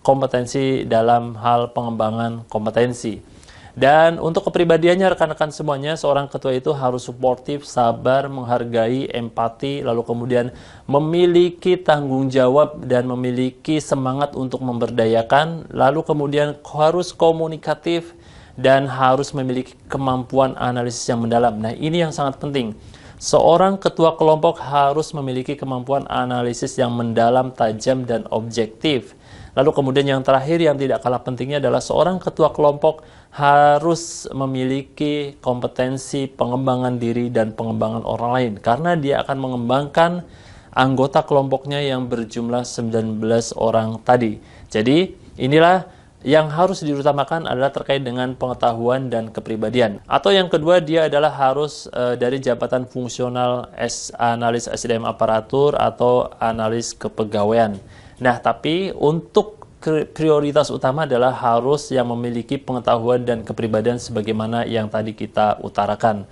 kompetensi dalam hal pengembangan kompetensi. Dan untuk kepribadiannya rekan-rekan semuanya, seorang ketua itu harus suportif, sabar, menghargai, empati, lalu kemudian memiliki tanggung jawab dan memiliki semangat untuk memberdayakan, lalu kemudian harus komunikatif dan harus memiliki kemampuan analisis yang mendalam. Nah, ini yang sangat penting. Seorang ketua kelompok harus memiliki kemampuan analisis yang mendalam, tajam, dan objektif. Lalu kemudian yang terakhir yang tidak kalah pentingnya adalah seorang ketua kelompok harus memiliki kompetensi pengembangan diri dan pengembangan orang lain. Karena dia akan mengembangkan anggota kelompoknya yang berjumlah 19 orang tadi. Jadi inilah yang harus diutamakan adalah terkait dengan pengetahuan dan kepribadian. Atau yang kedua, dia adalah harus dari jabatan fungsional analis SDM aparatur atau analis kepegawaian. Nah, tapi untuk prioritas utama adalah harus yang memiliki pengetahuan dan kepribadian sebagaimana yang tadi kita utarakan.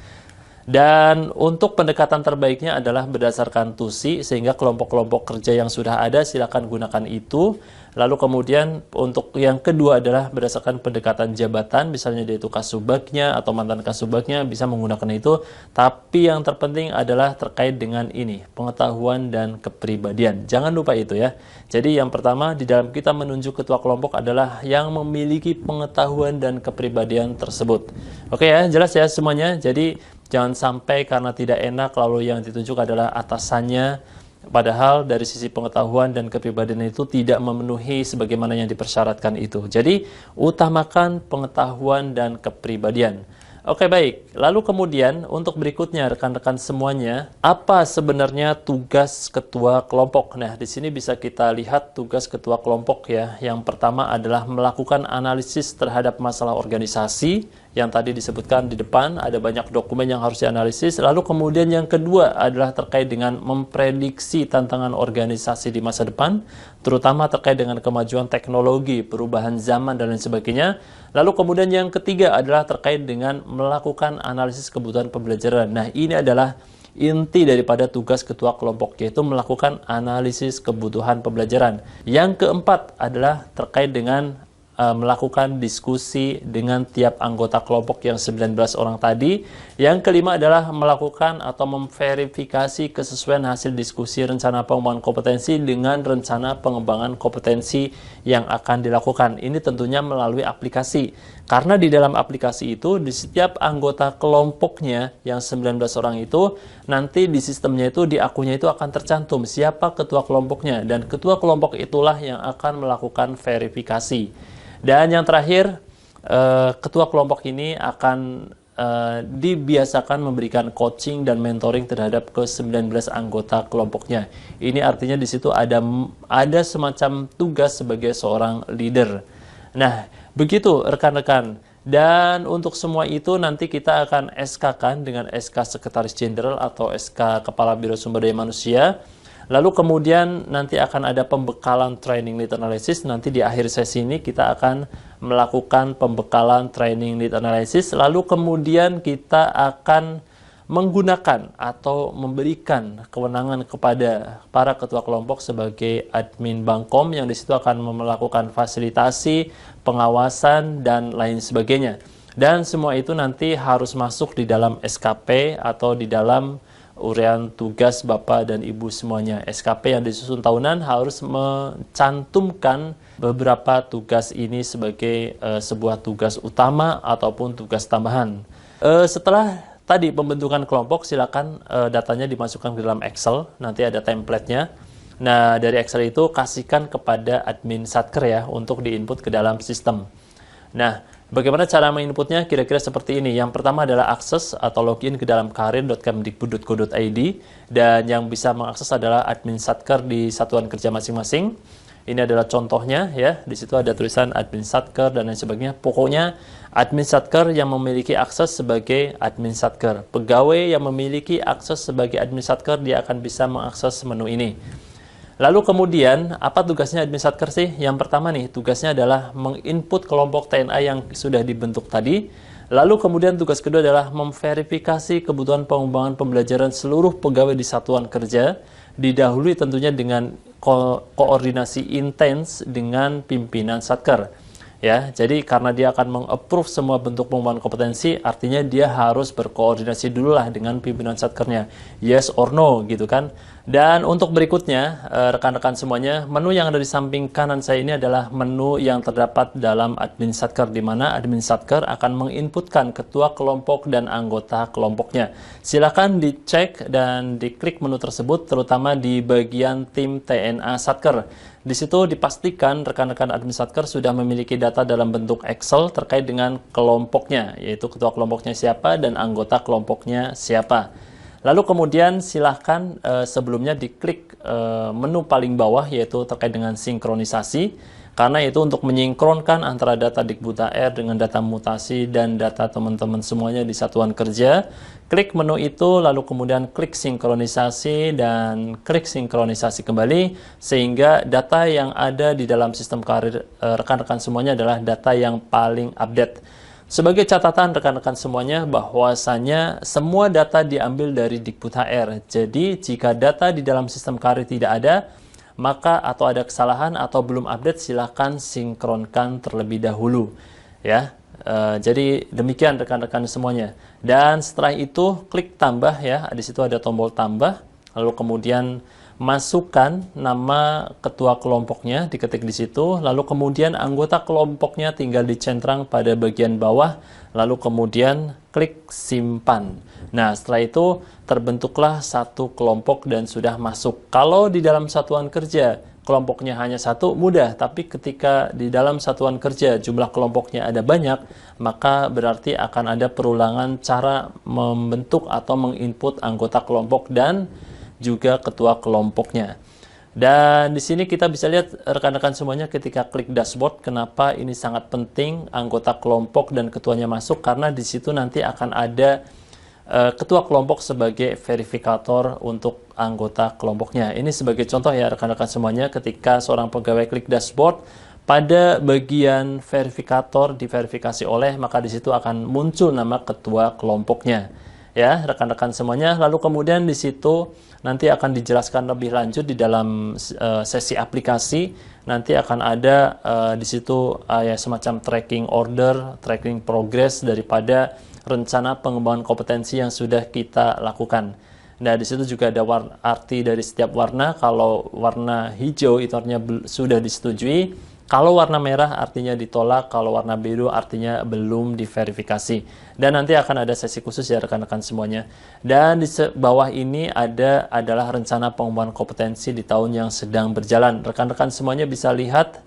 Dan untuk pendekatan terbaiknya adalah berdasarkan TUSI, sehingga kelompok-kelompok kerja yang sudah ada silakan gunakan itu. Lalu kemudian untuk yang kedua adalah berdasarkan pendekatan jabatan, misalnya dia itu kasubagnya atau mantan kasubagnya bisa menggunakan itu. Tapi yang terpenting adalah terkait dengan ini, pengetahuan dan kepribadian. Jangan lupa itu ya. Jadi yang pertama di dalam kita menunjuk ketua kelompok adalah yang memiliki pengetahuan dan kepribadian tersebut. Oke ya, jelas ya semuanya. Jadi jangan sampai karena tidak enak lalu yang ditunjuk adalah atasannya, padahal dari sisi pengetahuan dan kepribadian itu tidak memenuhi sebagaimana yang dipersyaratkan itu. Jadi utamakan pengetahuan dan kepribadian. Oke, baik. Lalu kemudian untuk berikutnya rekan-rekan semuanya, apa sebenarnya tugas ketua kelompok? Nah, di sini bisa kita lihat tugas ketua kelompok ya. Yang pertama adalah melakukan analisis terhadap masalah organisasi yang tadi disebutkan di depan, ada banyak dokumen yang harus dianalisis. Lalu kemudian yang kedua adalah terkait dengan memprediksi tantangan organisasi di masa depan, terutama terkait dengan kemajuan teknologi, perubahan zaman dan lain sebagainya. Lalu kemudian yang ketiga adalah terkait dengan melakukan analisis kebutuhan pembelajaran. Nah, ini adalah inti daripada tugas ketua kelompok, yaitu melakukan analisis kebutuhan pembelajaran. Yang keempat adalah terkait dengan melakukan diskusi dengan tiap anggota kelompok yang 19 orang tadi. Yang kelima adalah melakukan atau memverifikasi kesesuaian hasil diskusi rencana pengembangan kompetensi dengan rencana pengembangan kompetensi yang akan dilakukan. Ini tentunya melalui aplikasi. Karena di dalam aplikasi itu, di setiap anggota kelompoknya yang 19 orang itu, nanti di sistemnya itu, di akunnya itu akan tercantum siapa ketua kelompoknya. Dan ketua kelompok itulah yang akan melakukan verifikasi. Dan yang terakhir, ketua kelompok ini akan dibiasakan memberikan coaching dan mentoring terhadap ke-19 anggota kelompoknya. Ini artinya di situ ada semacam tugas sebagai seorang leader. Nah, begitu rekan-rekan. Dan untuk semua itu nanti kita akan SK-kan dengan SK Sekretaris Jenderal atau SK Kepala Biro Sumber Daya Manusia. Lalu kemudian nanti akan ada pembekalan training lead analysis. Nanti di akhir sesi ini kita akan melakukan pembekalan training lead analysis. Lalu kemudian kita akan menggunakan atau memberikan kewenangan kepada para ketua kelompok sebagai admin Bangkom yang di situ akan melakukan fasilitasi, pengawasan, dan lain sebagainya. Dan semua itu nanti harus masuk di dalam SKP atau di dalam uraian tugas Bapak dan Ibu semuanya. SKP yang disusun tahunan harus mencantumkan beberapa tugas ini sebagai sebuah tugas utama ataupun tugas tambahan. Setelah tadi pembentukan kelompok, silakan datanya dimasukkan ke dalam Excel, nanti ada template-nya. Nah, dari Excel itu kasihkan kepada admin Satker ya untuk diinput ke dalam sistem. Nah, bagaimana cara menginputnya? Kira-kira seperti ini. Yang pertama adalah akses atau login ke dalam karir.kemdikbud.go.id, dan yang bisa mengakses adalah admin Satker di satuan kerja masing-masing. Ini adalah contohnya ya. Di situ ada tulisan admin Satker dan lain sebagainya. Pokoknya admin Satker yang memiliki akses sebagai admin Satker. Pegawai yang memiliki akses sebagai admin Satker dia akan bisa mengakses menu ini. Lalu kemudian, apa tugasnya admin Satker sih? Yang pertama nih, tugasnya adalah menginput kelompok TNA yang sudah dibentuk tadi. Lalu kemudian tugas kedua adalah memverifikasi kebutuhan pengembangan pembelajaran seluruh pegawai di satuan kerja, didahului tentunya dengan koordinasi intens dengan pimpinan Satker. Ya, jadi karena dia akan meng-approve semua bentuk pengembangan kompetensi, artinya dia harus berkoordinasi dulu lah dengan pimpinan Satkernya. Yes or no, gitu kan. Dan untuk berikutnya, rekan-rekan semuanya, menu yang ada di samping kanan saya ini adalah menu yang terdapat dalam admin Satker, di mana admin Satker akan menginputkan ketua kelompok dan anggota kelompoknya. Silakan dicek dan diklik menu tersebut, terutama di bagian tim TNA Satker. Di situ dipastikan rekan-rekan admin Satker sudah memiliki data dalam bentuk Excel terkait dengan kelompoknya, yaitu ketua kelompoknya siapa dan anggota kelompoknya siapa. Lalu kemudian silahkan sebelumnya diklik menu paling bawah, yaitu terkait dengan sinkronisasi, karena itu untuk menyinkronkan antara data Dikbud.AR dengan data mutasi dan data teman-teman semuanya di satuan kerja. Klik menu itu, lalu kemudian klik sinkronisasi dan klik sinkronisasi kembali, sehingga data yang ada di dalam sistem karir rekan-rekan semuanya adalah data yang paling update. Sebagai catatan rekan-rekan semuanya, bahwasanya semua data diambil dari Dikbud HR. Jadi jika data di dalam sistem karir tidak ada, maka atau ada kesalahan atau belum update, silahkan sinkronkan terlebih dahulu. Ya, jadi demikian rekan-rekan semuanya. Dan setelah itu klik tambah ya, di situ ada tombol tambah. Lalu kemudian masukkan nama ketua kelompoknya, diketik di situ, lalu kemudian anggota kelompoknya tinggal dicentrang pada bagian bawah, lalu kemudian klik simpan. Nah, setelah itu terbentuklah satu kelompok dan sudah masuk. Kalau di dalam satuan kerja kelompoknya hanya satu, mudah, tapi ketika di dalam satuan kerja jumlah kelompoknya ada banyak, maka berarti akan ada perulangan cara membentuk atau menginput anggota kelompok dan juga ketua kelompoknya. Dan di sini kita bisa lihat rekan-rekan semuanya ketika klik dashboard, kenapa ini sangat penting anggota kelompok dan ketuanya masuk, karena di situ nanti akan ada ketua kelompok sebagai verifikator untuk anggota kelompoknya. Ini sebagai contoh ya rekan-rekan semuanya, ketika seorang pegawai klik dashboard, pada bagian verifikator diverifikasi oleh, maka di situ akan muncul nama ketua kelompoknya. Ya, rekan-rekan semuanya. Lalu kemudian di situ nanti akan dijelaskan lebih lanjut di dalam sesi aplikasi. Nanti akan ada di situ ya semacam tracking order, tracking progress daripada rencana pengembangan kompetensi yang sudah kita lakukan. Nah, di situ juga ada arti dari setiap warna. Kalau warna hijau itu artinya sudah disetujui. Kalau warna merah artinya ditolak, kalau warna biru artinya belum diverifikasi. Dan nanti akan ada sesi khusus ya rekan-rekan semuanya. Dan di bawah ini adalah rencana pengembangan kompetensi di tahun yang sedang berjalan. Rekan-rekan semuanya bisa lihat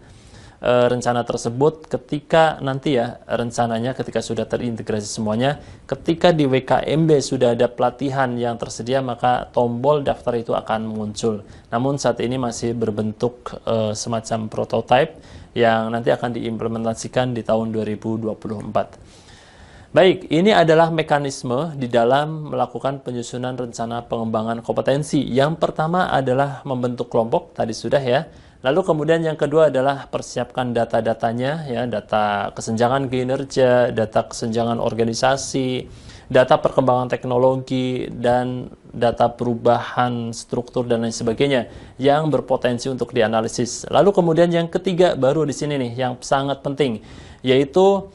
rencana tersebut ketika nanti ya, rencananya ketika sudah terintegrasi semuanya, ketika di WKMB sudah ada pelatihan yang tersedia, maka tombol daftar itu akan muncul. Namun saat ini masih berbentuk semacam prototype yang nanti akan diimplementasikan di tahun 2024. Baik, ini adalah mekanisme di dalam melakukan penyusunan rencana pengembangan kompetensi. Yang pertama adalah membentuk kelompok, tadi sudah ya. Lalu kemudian yang kedua adalah persiapkan data-datanya, ya, data kesenjangan kinerja, data kesenjangan organisasi, data perkembangan teknologi, dan data perubahan struktur dan lain sebagainya yang berpotensi untuk dianalisis. Lalu kemudian yang ketiga baru di sini nih yang sangat penting, yaitu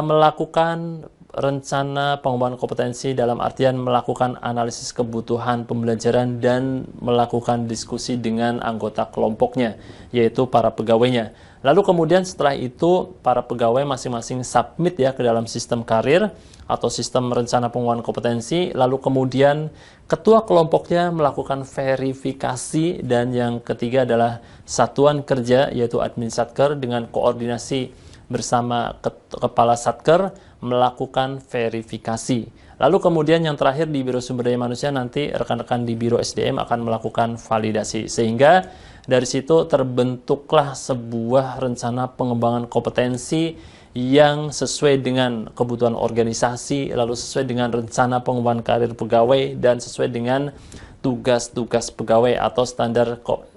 melakukan rencana pengembangan kompetensi dalam artian melakukan analisis kebutuhan pembelajaran dan melakukan diskusi dengan anggota kelompoknya, yaitu para pegawainya. Lalu kemudian setelah itu para pegawai masing-masing submit ya ke dalam sistem karir atau sistem rencana pengembangan kompetensi, lalu kemudian ketua kelompoknya melakukan verifikasi, dan yang ketiga adalah satuan kerja yaitu administrator dengan koordinasi bersama kepala satker melakukan verifikasi. Lalu kemudian yang terakhir di Biro Sumber Daya Manusia, nanti rekan-rekan di Biro SDM akan melakukan validasi. Sehingga dari situ terbentuklah sebuah rencana pengembangan kompetensi yang sesuai dengan kebutuhan organisasi, lalu sesuai dengan rencana pengembangan karir pegawai, dan sesuai dengan tugas-tugas pegawai atau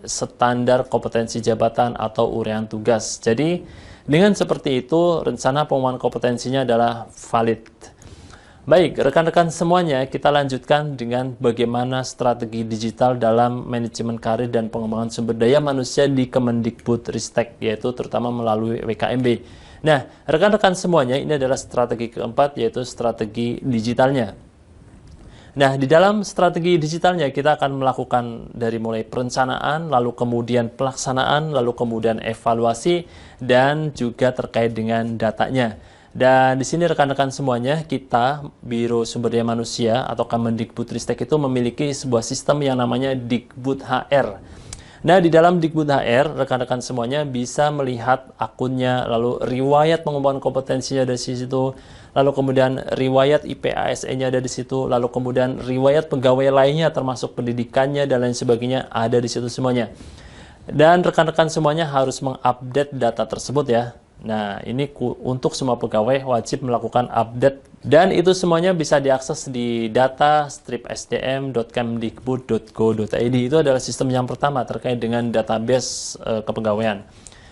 standar kompetensi jabatan atau uraian tugas. Jadi dengan seperti itu, rencana pengembangan kompetensinya adalah valid. Baik, rekan-rekan semuanya, kita lanjutkan dengan bagaimana strategi digital dalam manajemen karir dan pengembangan sumber daya manusia di Kemendikbudristek, yaitu terutama melalui WKMB. Nah, rekan-rekan semuanya, ini adalah strategi keempat, yaitu strategi digitalnya. Nah, di dalam strategi digitalnya kita akan melakukan dari mulai perencanaan, lalu kemudian pelaksanaan, lalu kemudian evaluasi, dan juga terkait dengan datanya. Dan di sini rekan-rekan semuanya, kita Biro Sumber Daya Manusia atau Kemendikbudristek itu memiliki sebuah sistem yang namanya Dikbud HR. Nah, di dalam Dikbud HR, rekan-rekan semuanya bisa melihat akunnya, lalu riwayat pengembangan kompetensinya dari situ, lalu kemudian riwayat IPASE-nya ada di situ, lalu kemudian riwayat pegawai lainnya termasuk pendidikannya dan lain sebagainya ada di situ semuanya. Dan rekan-rekan semuanya harus mengupdate data tersebut ya. Nah, ini untuk semua pegawai wajib melakukan update, dan itu semuanya bisa diakses di data-sdm.kemdikbud.go.id. Itu adalah sistem yang pertama terkait dengan database kepegawaian.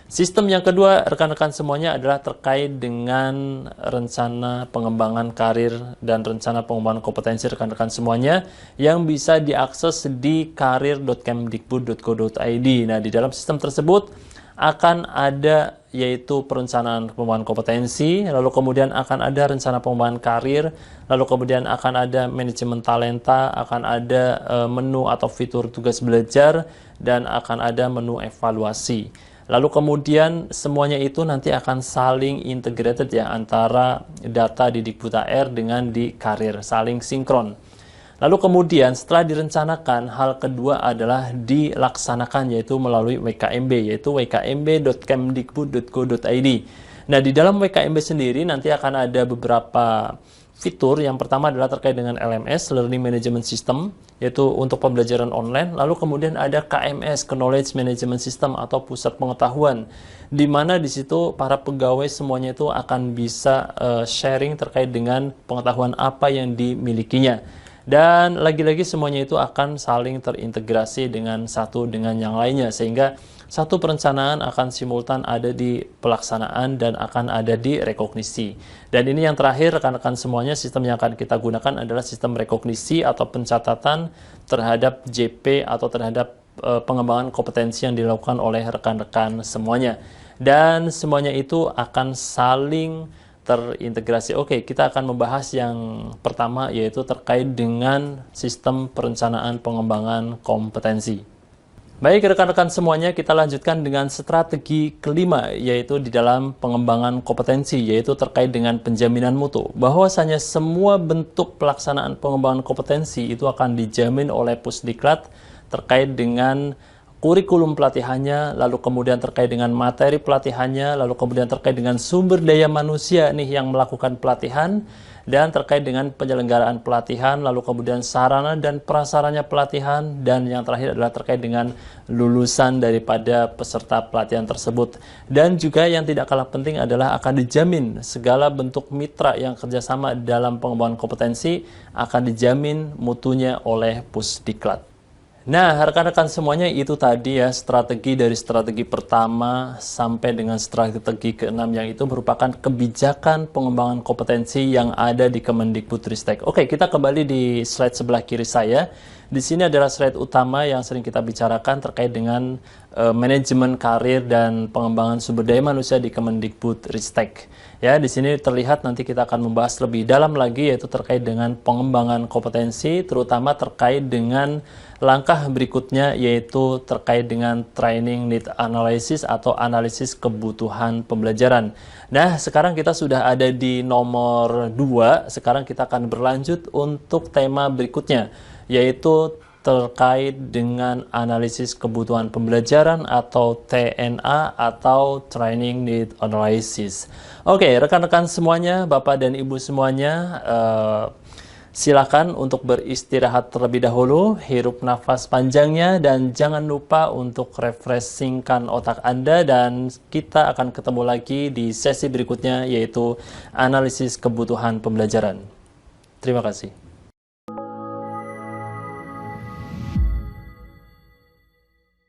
Sistem yang kedua, rekan-rekan semuanya, adalah terkait dengan rencana pengembangan karir dan rencana pengembangan kompetensi rekan-rekan semuanya yang bisa diakses di karir.kemdikbud.go.id. Nah, di dalam sistem tersebut akan ada yaitu perencanaan pengembangan kompetensi, lalu kemudian akan ada rencana pengembangan karir, lalu kemudian akan ada manajemen talenta, akan ada menu atau fitur tugas belajar, dan akan ada menu evaluasi. Lalu kemudian semuanya itu nanti akan saling integrated ya, antara data di Dikbud.AR dengan di karir, saling sinkron. Lalu kemudian setelah direncanakan, hal kedua adalah dilaksanakan, yaitu melalui WKMB, yaitu wkmb.kemdikbud.go.id. Nah, di dalam WKMB sendiri nanti akan ada beberapa fitur. Yang pertama adalah terkait dengan LMS, Learning Management System, yaitu untuk pembelajaran online. Lalu kemudian ada KMS, Knowledge Management System atau pusat pengetahuan, di mana di situ para pegawai semuanya itu akan bisa sharing terkait dengan pengetahuan apa yang dimilikinya. Dan lagi-lagi semuanya itu akan saling terintegrasi dengan satu dengan yang lainnya, sehingga satu perencanaan akan simultan ada di pelaksanaan dan akan ada di rekognisi. Dan ini yang terakhir, rekan-rekan semuanya, sistem yang akan kita gunakan adalah sistem rekognisi atau pencatatan terhadap JP atau terhadap pengembangan kompetensi yang dilakukan oleh rekan-rekan semuanya. Dan semuanya itu akan saling terintegrasi. Oke, kita akan membahas yang pertama, yaitu terkait dengan sistem perencanaan pengembangan kompetensi. Baik rekan-rekan semuanya, kita lanjutkan dengan strategi kelima, yaitu di dalam pengembangan kompetensi, yaitu terkait dengan penjaminan mutu. Bahwasanya semua bentuk pelaksanaan pengembangan kompetensi itu akan dijamin oleh Pusdiklat terkait dengan kurikulum pelatihannya, lalu kemudian terkait dengan materi pelatihannya, lalu kemudian terkait dengan sumber daya manusia nih yang melakukan pelatihan, dan terkait dengan penyelenggaraan pelatihan, lalu kemudian sarana dan prasarana pelatihan, dan yang terakhir adalah terkait dengan lulusan daripada peserta pelatihan tersebut. Dan juga yang tidak kalah penting adalah akan dijamin segala bentuk mitra yang kerjasama dalam pengembangan kompetensi akan dijamin mutunya oleh Pusdiklat. Nah, rekan-rekan semuanya, itu tadi ya strategi dari strategi pertama sampai dengan strategi keenam, yang itu merupakan kebijakan pengembangan kompetensi yang ada di Kemendikbudristek. Oke, kita kembali di slide sebelah kiri saya. Di sini adalah slide utama yang sering kita bicarakan terkait dengan manajemen karir dan pengembangan sumber daya manusia di Kemendikbudristek. Ya, di sini terlihat nanti kita akan membahas lebih dalam lagi, yaitu terkait dengan pengembangan kompetensi, terutama terkait dengan langkah berikutnya, yaitu terkait dengan training need analysis atau analisis kebutuhan pembelajaran. Nah, sekarang kita sudah ada di nomor 2. Sekarang kita akan berlanjut untuk tema berikutnya, yaitu terkait dengan analisis kebutuhan pembelajaran atau TNA atau Training Need Analysis. Oke, rekan-rekan semuanya, Bapak dan Ibu semuanya, silakan untuk beristirahat terlebih dahulu, hirup nafas panjangnya, dan jangan lupa untuk refreshingkan otak Anda, dan kita akan ketemu lagi di sesi berikutnya, yaitu analisis kebutuhan pembelajaran. Terima kasih.